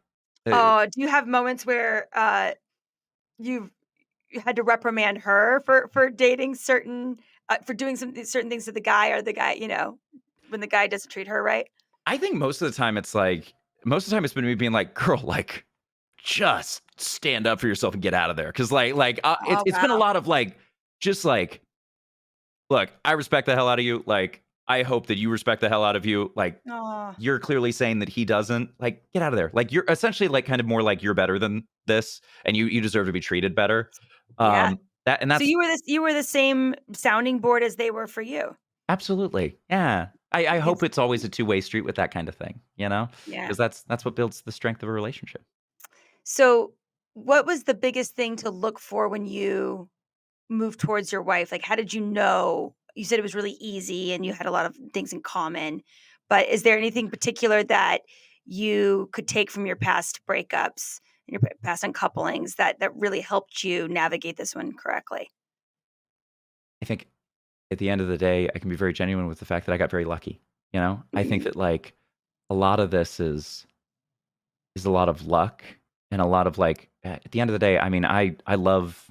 Uh, Oh, do you have moments where, you've you had to reprimand her for dating certain for doing certain things to the guy or the guy, when the guy doesn't treat her right? I think most of the time it's like, most of the time it's been me being like, girl, like, just stand up for yourself and get out of there. Cause Oh, it's been a wow. lot of like, just like, look, I respect the hell out of you. Like, I hope that you respect the hell out of you. Like, Oh, you're clearly saying that he doesn't. Like, get out of there. Like, you're essentially like kind of more like you're better than this, and you deserve to be treated better. yeah. That and So that's you were the same sounding board as they were for you. absolutely, yeah. I hope Against it's always a two-way street with that kind of thing, you know, yeah. because that's what builds the strength of a relationship. So, what was the biggest thing to look for when you moved towards your wife? Like, how did you know? You said it was really easy and you had a lot of things in common, but is there anything particular that you could take from your past breakups and your past uncouplings that really helped you navigate this one correctly? I think at the end of the day, I can be very genuine with the fact that I got very lucky, you know? I think Mhm. that, like, a lot of this is a lot of luck and a lot of, like, at the end of the day, I mean, I love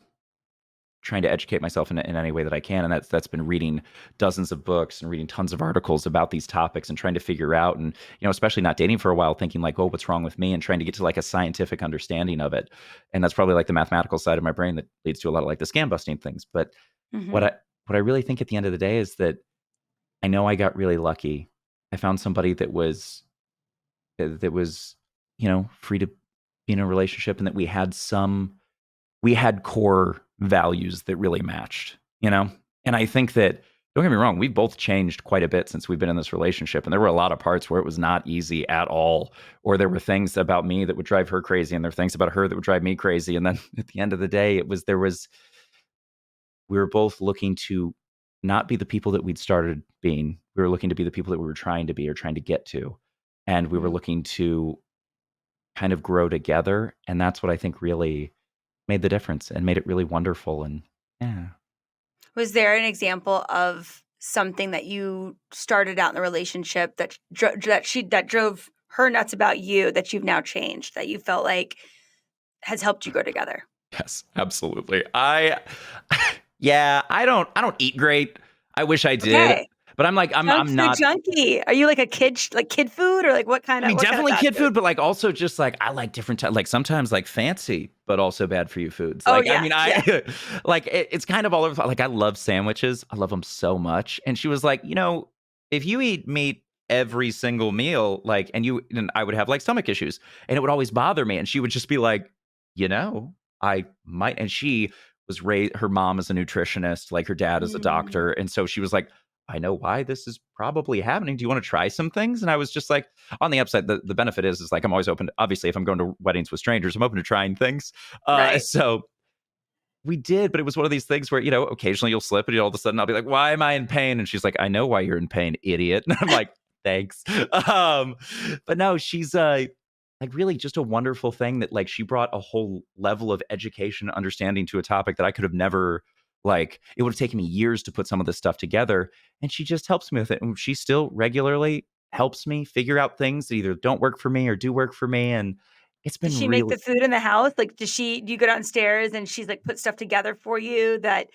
trying to educate myself in any way that I can, and that's been reading dozens of books and reading tons of articles about these topics and trying to figure out and, especially not dating for a while, thinking like, "Oh, what's wrong with me?" and trying to get to, like, a scientific understanding of it, and that's probably, like, the mathematical side of my brain that leads to a lot of, like, the scam busting things, but what Mhm. I what I really think at the end of the day is that I know I got really lucky. I found somebody that was, free to be in a relationship and that we had core values that really matched, you know? And I think that don't get me wrong, we've both changed quite a bit since we've been in this relationship. And there were a lot of parts where it was not easy at all. Or there were things about me that would drive her crazy, and there were things about her that would drive me crazy. And then at the end of the day, we were both looking to not be the people that we'd started being. We were looking to be the people that we were trying to be or trying to get to. And we were Mhm. looking to kind of grow together. And that's what I think really made the difference and made it really wonderful. And yeah. Was there an example of something that you started out in the relationship that drove her nuts about you that you've now changed, that you felt like has helped you grow together? Yes, absolutely. Yeah, I don't eat great. I wish I did, Okay. but I'm like Junk I'm food not. junkie. Are you like a like kid food or like I mean, what kind of definitely fast kid food? food, but like also just like I like different like sometimes like fancy, but also bad for you foods. Oh Like I yeah, mean, yeah. I like it's kind of all over. Like I love sandwiches. I love them so much. And she was like, if you eat meat every single meal, like, and I would have like stomach issues, and it would always bother me. And she would just be like, I might. And she was raised. Her mom is a nutritionist. Like her dad is a Mm, doctor, and so she was like, I know why this is probably happening. Do you want to try some things? And I was just like, on the upside, the benefit is like I'm always open to, obviously, if I'm going to weddings with strangers, I'm open to trying things. right. So we did, but it was one of these things where, occasionally you'll slip and all of a sudden I'll be like, why am I in pain? And she's like, I know why you're in pain, idiot. And I'm like, thanks. Um, but no, she's like really just a wonderful thing that like she brought a whole level of education and understanding to a topic that I could have never like it would have taken me years to put some of this stuff together. And she just helps me with it. And she still regularly helps me figure out things that either don't work for me or do work for me. And it's Does been she make really the food in the house? Like, do you go downstairs and she's like put stuff together for you that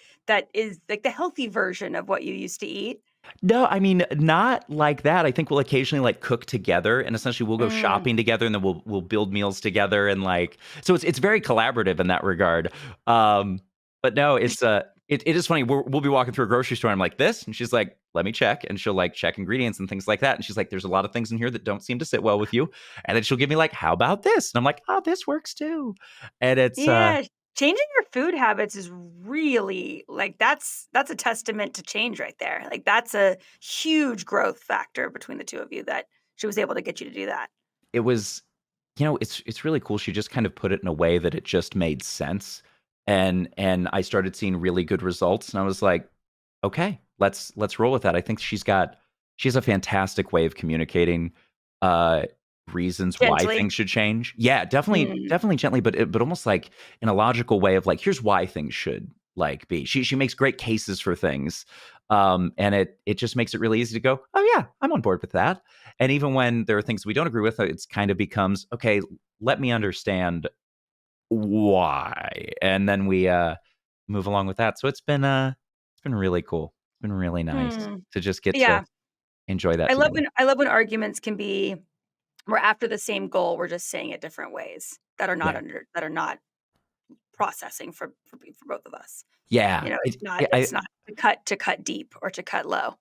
is like the healthy version of what you used to eat? No, I mean, not like that. I think we'll occasionally like cook together and essentially we'll go Mm. shopping together and then we'll build meals together and like so it's very collaborative in that regard. But no, it is funny. We'll be walking through a grocery store and I'm like this and she's like, let me check and she'll like check ingredients and things like that. And she's like, there's a lot of things in here that don't seem to sit well with you. And then she'll give me like, how about this? And I'm like, oh, this works too. And it's Yeah, changing your food habits is really like that's a testament to change right there. Like that's a huge growth factor between the two of you that she was able to get you to do that. it was it's really cool. She just kind of put it in a way that it just made sense, and I started seeing really good results, and I was like, "Okay, let's roll with that." I think she has a fantastic way of communicating, uh, reasons why Gently. things should change. Yeah, definitely Mm, definitely gently, but almost like in a logical way of like, "Here's why things should." like be. She makes great cases for things. And it just makes it really easy to go, oh yeah, I'm on board with that. And even when there are things we don't agree with, it's kind of becomes, okay, let me understand why. And then we move along with that. So it's been really cool. It's been really nice Hmm. to just get to Yeah. enjoy that together. I love when arguments can be we're after the same goal, we're just saying it different ways Yeah. that are not processing for both of us. Yeah. It's not to cut deep or to cut low.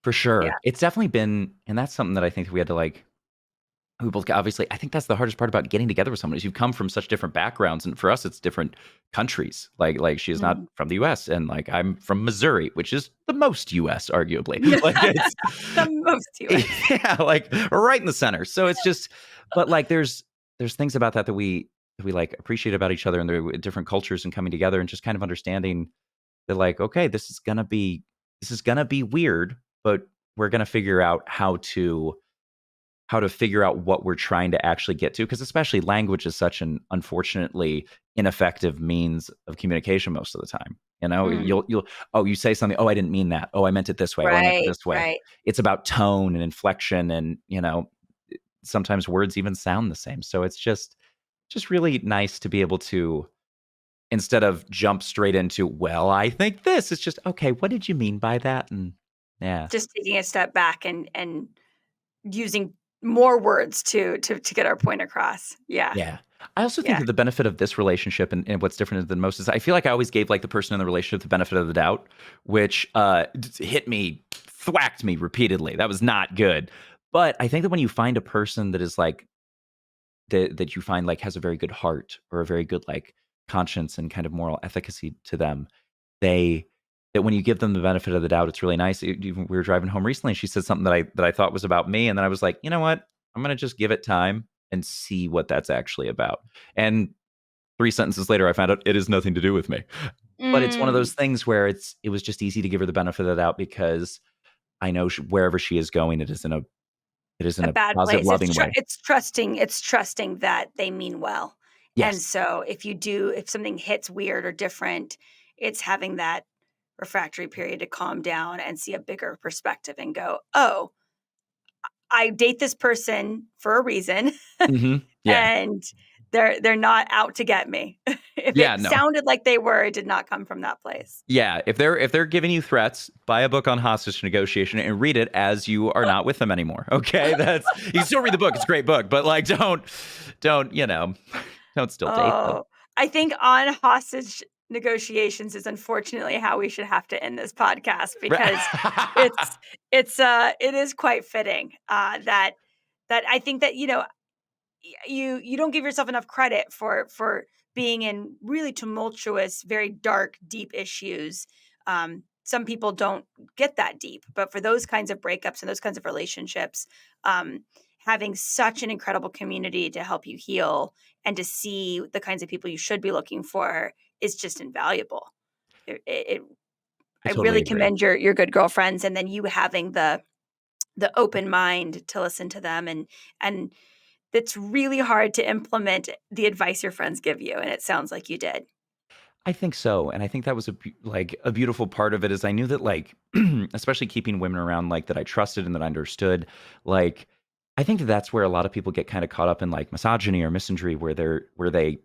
For Yeah. sure. It's definitely been, and that's something that I think we had to like, we both obviously, I think that's the hardest part about getting together with someone is you've come from such different backgrounds. And for us, it's different countries. Like she is not Mm. from the US and like I'm from Missouri, which is the most US arguably. Like it's, The most US. yeah, like right in the center. So it's just, but like there's things about that we like appreciate about each other and the different cultures and coming together and just kind of understanding that like, okay, this is gonna be weird, but we're gonna figure out how to figure out what we're trying to actually get to. Because especially language is such an unfortunately ineffective means of communication most of the time. You know, Mm. you'll oh, you say something, oh, I didn't mean that. Oh, I meant it this way. Oh, I meant it Right, this way. right. It's about tone and inflection and, sometimes words even sound the same. So it's just really nice to be able to instead of jump straight into, well, I think this. It's just, okay, what did you mean by that? And yeah. Just taking a step back and using more words to get our point across. Yeah, Yeah. I also think yeah. that the benefit of this relationship and what's different than most is I feel like I always gave like the person in the relationship the benefit of the doubt, which hit me, thwacked me repeatedly. That was not good. But I think that when you find a person that is like that you find like has a very good heart or a very good like conscience and kind of moral efficacy to them, they that when you give them the benefit of the doubt, it's really nice. Even we were driving home recently, and she said something that I thought was about me, and then I was like, you know what? I'm gonna just give it time and see what that's actually about. And 3 sentences later, I found out it has nothing to do with me. But it's one of Mm. those things where it was just easy to give her the benefit of the doubt because I know wherever she is going, it is in A a bad positive, place. loving way. It's trusting that they mean well. And Yes. so if something hits weird or different, it's having that refractory period to calm down and see a bigger perspective and go, "Oh, I date this person for a reason, Yeah. and they're not out to get me." If Yeah. it No. sounded like they were, it did not come from that place. Yeah, if they're giving you threats, buy a book on hostage negotiation and read it as you are not with them anymore. Okay, that's you can still read the book; it's a great book, but like, don't don't still date them. Oh, I think on hostage negotiations is unfortunately how we should have to end this podcast because it's it is quite fitting, that I think that, you don't give yourself enough credit for being in really tumultuous, very dark, deep issues. Some people don't get that deep, but for those kinds of breakups and those kinds of relationships, um, having such an incredible community to help you heal and to see the kinds of people you should be looking for is just invaluable. It I I totally really agree. commend your good girlfriends, and then you having the open mind to listen to them, and it's really hard to implement the advice your friends give you, and it sounds like you did. I think so, and I think that was like a beautiful part of it is I knew that like, especially keeping women around like that I trusted and that I understood. Like, I think that that's where a lot of people get kind of caught up in like misogyny or misandry, where they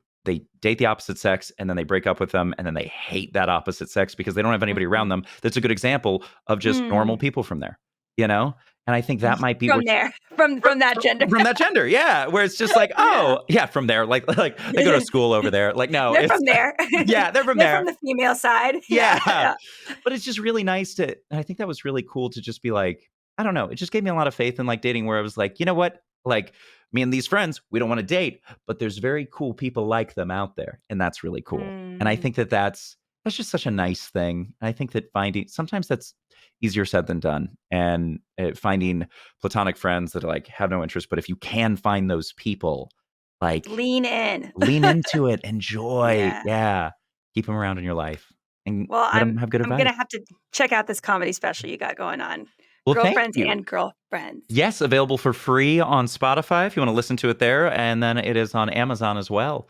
date the opposite sex and then they break up with them and then they hate that opposite sex because they don't have anybody around Mhm. them. That's a good example of just normal Mm. people from there, you know. And I think that might be From which there, Fr from that gender. from that gender, yeah, where it's just like, Yeah. "Oh, yeah, from there," like, they go to school over there, like, no, They're it's from there. yeah, they're from They're from there. the female side. Yeah, Yeah, yeah. but it's just really nice to and I think that was really cool to just be like I don't know, it just gave me a lot of faith in, like, dating where I was like, "You know what? Like, me and these friends, we don't wanna date, but there's very cool people like them out there, and that's really cool." And I Mm. think that that's just such a nice thing. I think that finding sometimes that's easier said than done, and, finding platonic friends that, like, have no interest, but if you can find those people, like, Lean in. lean into it, enjoy Yeah. yeah, keep them around in your life, and Well, let them have good I'm advice. gonna have to check out this comedy special you got going on. Well, thank Girlfriends you. and Girlfriends. Yes, available for free on Spotify if you wanna listen to it there, and then it is on Amazon as well,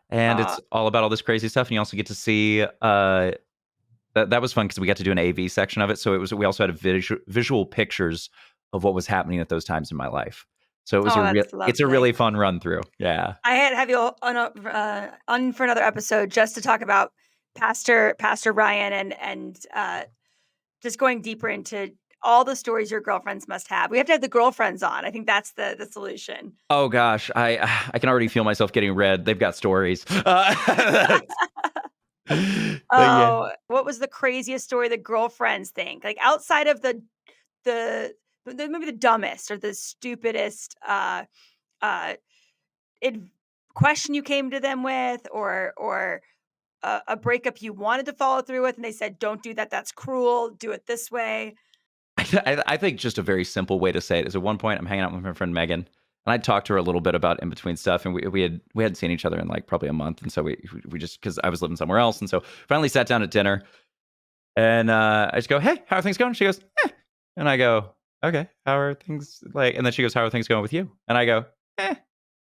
and Aw. it's all about all this crazy stuff, and you also get to see, that was fun because we got to do an AV section of it. So we also had visual pictures of what was happening at those times in my life. So it was Oh, that's it's a lovely. really fun run through. Yeah. I had have you on for another episode just to talk about Pastor Ryan and just going deeper into all the stories your girlfriends must have. We have to have the girlfriends on. I think that's the solution. Oh gosh, I can already feel myself getting red. They've got stories. But yeah. Oh, what was the craziest story the girlfriends think? Like outside of the maybe the dumbest or the stupidest uh ad- question you came to them with, or a breakup you wanted to follow through with, and they said, "Don't do that. That's cruel. Do it this way." I think just a very simple way to say it is at one point I'm hanging out with my friend Megan, and I talked to her a little bit about in between stuff, and we hadn't seen each other in like probably a month, and so we just because I was living somewhere else, and so finally sat down at dinner, and I just go, "Hey, how are things going?" She goes, "Eh," and I go, "Okay, how are things like?" And then she goes, "How are things going with you?" And I go, "Eh."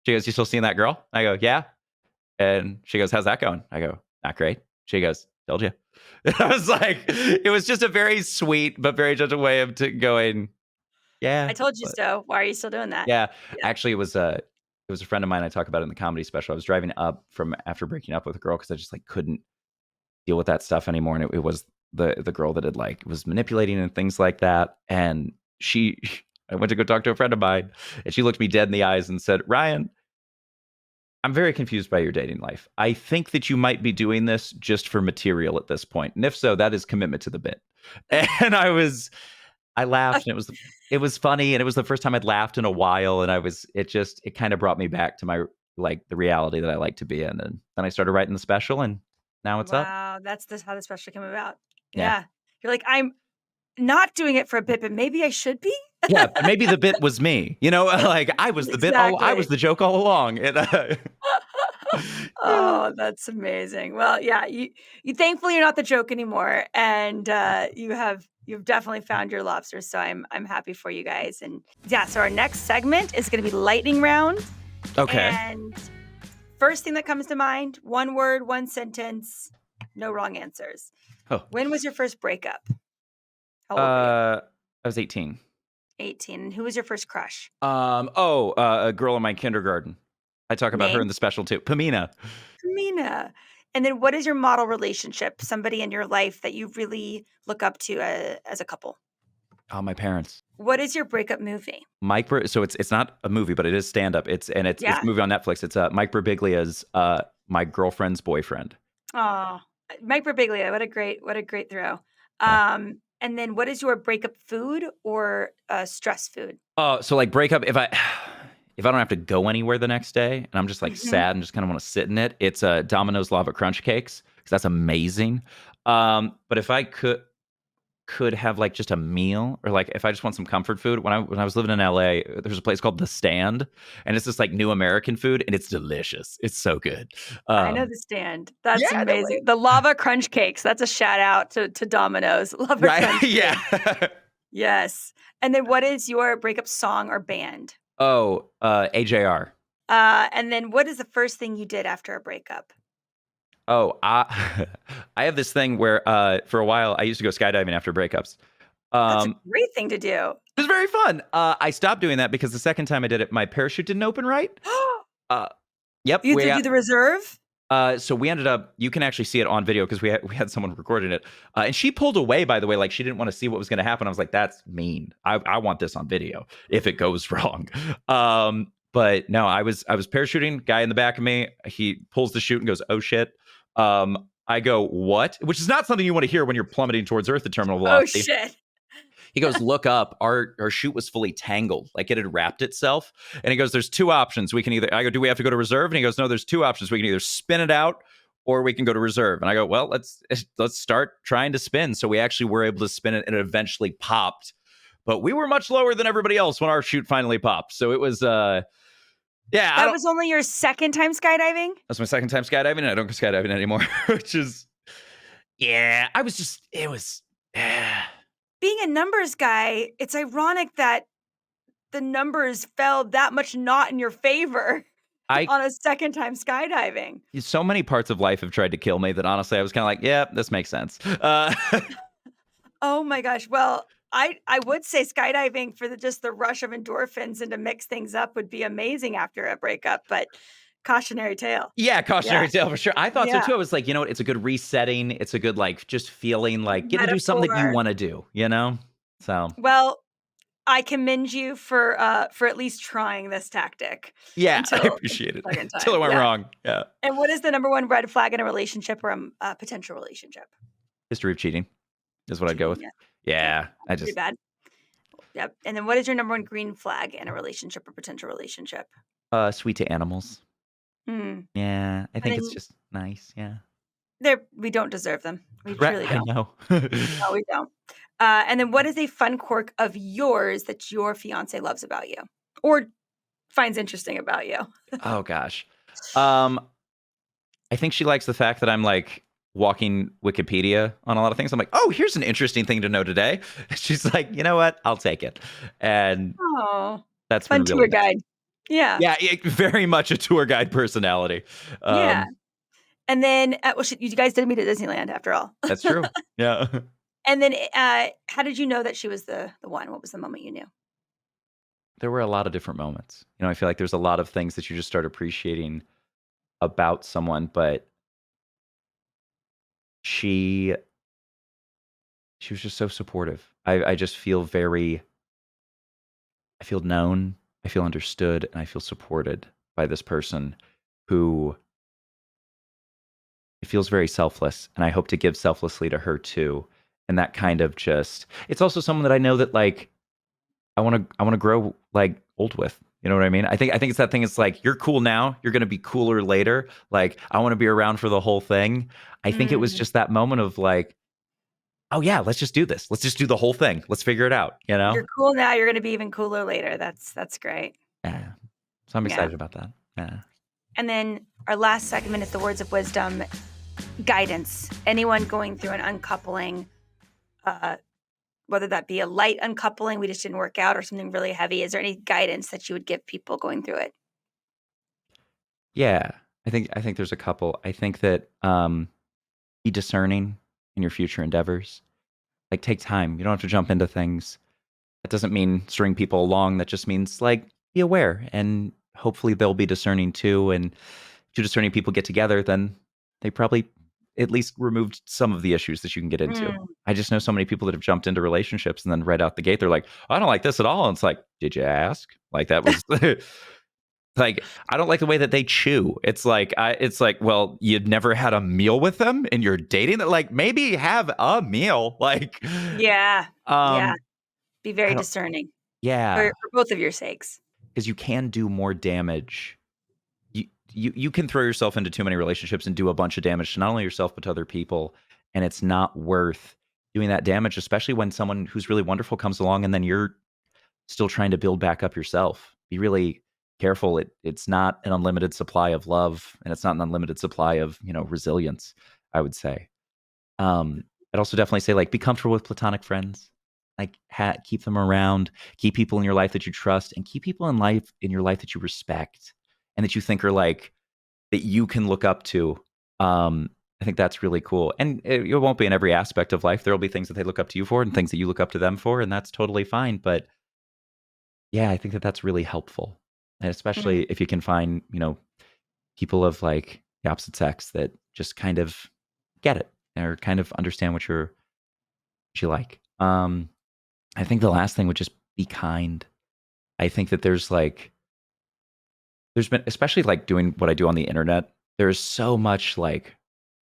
She goes, "You still seeing that girl?" I go, "Yeah." And she goes, "How's that going?" I go, "Not great." She goes, "Told you." I was like, it was just a very sweet but very gentle way of going, I yeah, told you but so. Why are you still doing that? yeah. Yeah. Actually, it was a friend of mine I talk about in the comedy special. I was driving up from after breaking up with a girl because I just like couldn't deal with that stuff anymore, and it was the girl that had like was manipulating and things like that. And she, I went to go talk to a friend of mine, and she looked me dead in the eyes and said, "Ryan, I'm very confused by your dating life. I think that you might be doing this just for material at this point. And if so, that is commitment to the bit." And I laughed and it was funny. And it was the first time I'd laughed in a while. And it kind of brought me back to my, like the reality that I like to be in. And then I started writing the special and now it's up. Wow, that's how the special came about. Yeah. Yeah. You're like, "I'm not doing it for a bit, but maybe I should be?" Yeah. But maybe the bit was me, like I was the bit. Oh, I was Exactly. the joke all along. Oh, that's amazing. Well, yeah, you thankfully you're not the joke anymore, and you've definitely found your lobster. So I'm happy for you guys. And yeah, so our next segment is going to be lightning round. Okay. And first thing that comes to mind, one word, one sentence, no wrong answers. Oh, When was your first breakup? How old were you? I was 18. 18. And who was your first crush? A girl in my kindergarten. I talk about her in Name? the special too. Pamina. Mina. And then what is your model relationship? Somebody in your life that you really look up to as a couple? Oh, my parents. What is your breakup movie? So it's not a movie, but it is stand up. It's a Yeah. movie on Netflix. It's Mike Birbiglia's My Girlfriend's Boyfriend. Oh, Mike Birbiglia. What a great throw. Yeah. And then what is your breakup food or stress food? Oh, so like breakup if I if I don't have to go anywhere the next day and I'm just like Mhm. sad and just kind of want to sit in it, it's Domino's Lava Crunch Cakes because that's amazing. But if I could have like just a meal or like if I just want some comfort food. When I was living in LA, there's a place called The Stand, and it's this like new American food, and it's delicious. It's so good. I know Um, the stand. That's yeah, no amazing. way. The lava crunch cakes. That's a shout out to Domino's. Lava Right? crunch cake. Yeah. Yes. And then what is your breakup song or band? Oh, AJR. And then what is the first thing you did after a breakup? Oh, I have this thing where for a while I used to go skydiving after breakups. That's a Um, great thing to do. it was very fun. I stopped doing that because the second time I did it, my parachute didn't open right. Uh, yep, You had to do the reserve? so we ended up. You can actually see it on video because we had someone recording it, and she pulled away. By the way, like she didn't want to see what was going to happen. I was like, "That's mean. I want this on video if it goes wrong." But no, I was parachuting. Guy in the back of me, he pulls the chute and goes, "Oh shit." I go, "What?" Which is not something you want to hear when you're plummeting towards Earth at terminal Oh, velocity. shit. He goes, "Look up. Our chute was fully tangled, like it had wrapped itself." And he goes, "There's two options. We can either." I go, "Do we have to go to reserve?" And he goes, "No, there's two options. We can either spin it out, or we can go to reserve." And I go, "Well, let's start trying to spin." So we actually were able to spin it, and it eventually popped. But we were much lower than everybody else when our chute finally popped. So it was, yeah, I That don't. was only your second time skydiving? That's my second time skydiving, and I don't go skydiving anymore, which is, yeah. It was. Yeah. Being a numbers guy, it's ironic that the numbers fell that much not in your favor. I on a second time skydiving. so many parts of life have tried to kill me that honestly I was kind of like, yeah, this makes sense. Oh my gosh. Well, I would say skydiving for just the rush of endorphins and to mix things up would be amazing after a breakup, but cautionary tale. Yeah, Yeah. cautionary tale for sure. I thought so Yeah. too. I was like, you know what? It's a good resetting. It's a good like just feeling like getting to do something that you Metaphor. want to do, you know? So Well, I commend you for at least trying this tactic yeah, I until appreciate it. the second Till it time. went Yeah. wrong. Yeah. And what is the number one red flag in a relationship or a potential relationship? History of cheating is what I'd go Cheating, with. yeah. Yep. Yeah. I Pretty just bad. Yep. And then what is your number one green flag in a relationship or potential relationship? sweet to animals. Hmm. Yeah. I And think it's then just nice. Yeah. we don't deserve them. We Right. truly I don't. know. No, we don't. And then what is a fun quirk of yours that your fiance loves about you or finds interesting about you? Oh gosh. Um, I think she likes the fact that I'm like walking Wikipedia on a lot of things. I'm like, oh, here's an interesting thing to know today. She's like, you know what? I'll take it. And Oh, that's been fun really tour nice. guide. Yeah. Yeah, very much a tour guide personality. Yeah. Um, And then, well, you guys did meet at Disneyland after all. that's true. Yeah. And then, how did you know that she was the one? What was the moment you knew? There were a lot of different moments. You know, I feel like there's a lot of things that you just start appreciating about someone, but she she was just so supportive. I just feel very I feel known, I feel understood, and I feel supported by this person who feels very selfless, and I hope to give selflessly to her too. And that kind of just it's also someone that I know that like I wanna grow like old with. You know what I mean? I think it's that thing, it's like you're cool now, you're gonna be cooler later. Like I wanna be around for the whole thing. I think it was Mm, just that moment of like, oh yeah, let's just do this. Let's just do the whole thing. Let's figure it out, you know? you're cool now, you're gonna be even cooler later. That's great. Yeah. So I'm Yeah. excited about that. Yeah. And then our last segment is the words of wisdom, guidance. Anyone going through an uncoupling, uh, whether that be a light uncoupling, we just didn't work out, or something really heavy, is there any guidance that you would give people going through it? Yeah. I think there's a couple. I think that be discerning in your future endeavors. Like take time. You don't have to jump into things. That doesn't mean string people along. That just means like be aware and hopefully they'll be discerning too. And if two discerning people get together, then they probably at least removed some of the issues that you can get into. Mm, I just know so many people that have jumped into relationships and then right out the gate, they're like, I don't like this at all. And it's like, did you ask? Like that was like, I don't like the way that they chew. It's like, well, you'd never had a meal with them and you're dating that. Like maybe have a meal. Like, yeah, yeah, um, be I very don't, discerning yeah, for both of your sakes. because you can do more damage. You can throw yourself into too many relationships and do a bunch of damage to not only yourself but to other people, and it's not worth doing that damage, especially when someone who's really wonderful comes along and then you're still trying to build back up yourself. Be really careful. It's not an unlimited supply of love, and it's not an unlimited supply of resilience. I would say. I'd also definitely say like be comfortable with platonic friends. Like keep them around, keep people in your life that you trust, and keep people in your life that you respect and that you think are like that you can look up to. I think that's really cool. And it won't be in every aspect of life. There will be things that they look up to you for and things that you look up to them for, and that's totally fine. But yeah, I think that that's really helpful. And especially Mm, if you can find, people of like the opposite sex that just kind of get it or kind of understand what you like. I think the last thing would just be kind. I think that there's been, especially like doing what I do on the internet, there's so much like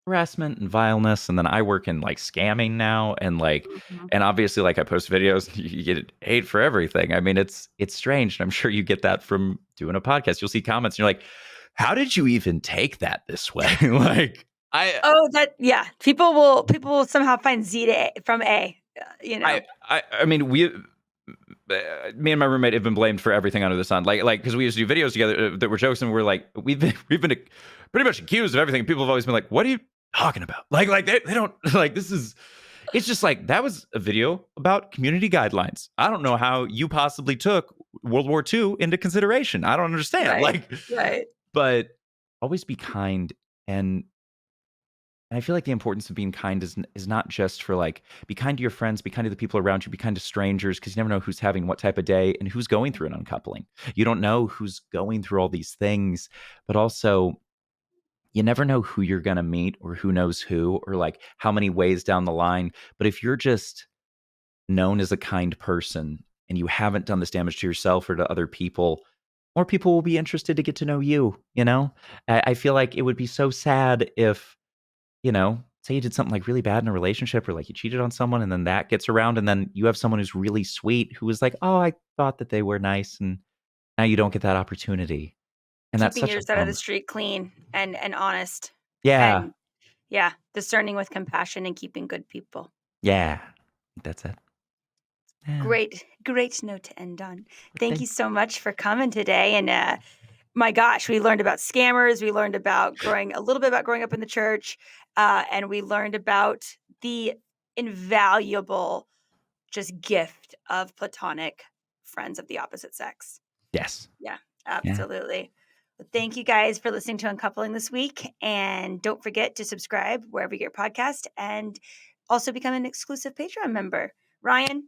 harassment and vileness. And then I work in like scamming now. And like, mhm. and obviously like I post videos, you get hate for everything. I mean, it's strange. And I'm sure you get that from doing a podcast. You'll see comments and you're like, how did you even take that this way? like, I, Oh, yeah, people will somehow find Z to A from A, you know? I mean, me and my roommate have been blamed for everything under the sun. Like because we used to do videos together that were jokes, and we're like, we've been pretty much accused of everything. People have always been like, "What are you talking about?" Like they don't like this is. It's just like that was a video about community guidelines. I don't know how you possibly took World War II into consideration. I don't understand. Right, Like, right. but always be kind. And I feel like the importance of being kind is not just for like be kind to your friends, be kind to the people around you, be kind to strangers because you never know who's having what type of day and who's going through an uncoupling. You don't know who's going through all these things, but also you never know who you're going to meet or who knows who or like how many ways down the line. But if you're just known as a kind person and you haven't done this damage to yourself or to other people, more people will be interested to get to know you, you know? I feel like it would be so sad if say you did something like really bad in a relationship or like you cheated on someone and then that gets around and then you have someone who's really sweet who was like, "Oh, I thought that they were nice," and now you don't get that opportunity. And that's Keeping such your a side of the bummer. street clean and honest, Yeah. and yeah, discerning with compassion and keeping good people. Yeah. That's it. Yeah. Great note to end on. Thank Thank you so much for coming today. And my gosh, we learned about scammers. We learned about a little bit about growing up in the church, and we learned about the invaluable just gift of platonic friends of the opposite sex. Yes. Yeah, Yeah. absolutely. Well, thank you guys for listening to UnCoupling this week. And don't forget to subscribe wherever you get your podcast and also become an exclusive Patreon member. Ryan,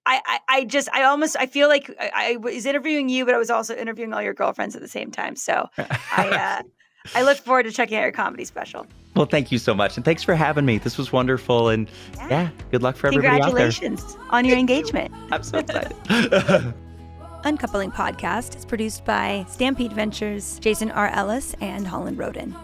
I feel like I was interviewing you, but I was also interviewing all your girlfriends at the same time. So I look forward to checking out your comedy special. Well, thank you so much. And thanks for having me. This was wonderful. And Yeah. yeah, good luck for everybody out there. Congratulations on your engagement. I'm so excited. UnCoupling Podcast is produced by Stampede Ventures, Jason R. Ellis, and Holland Roden.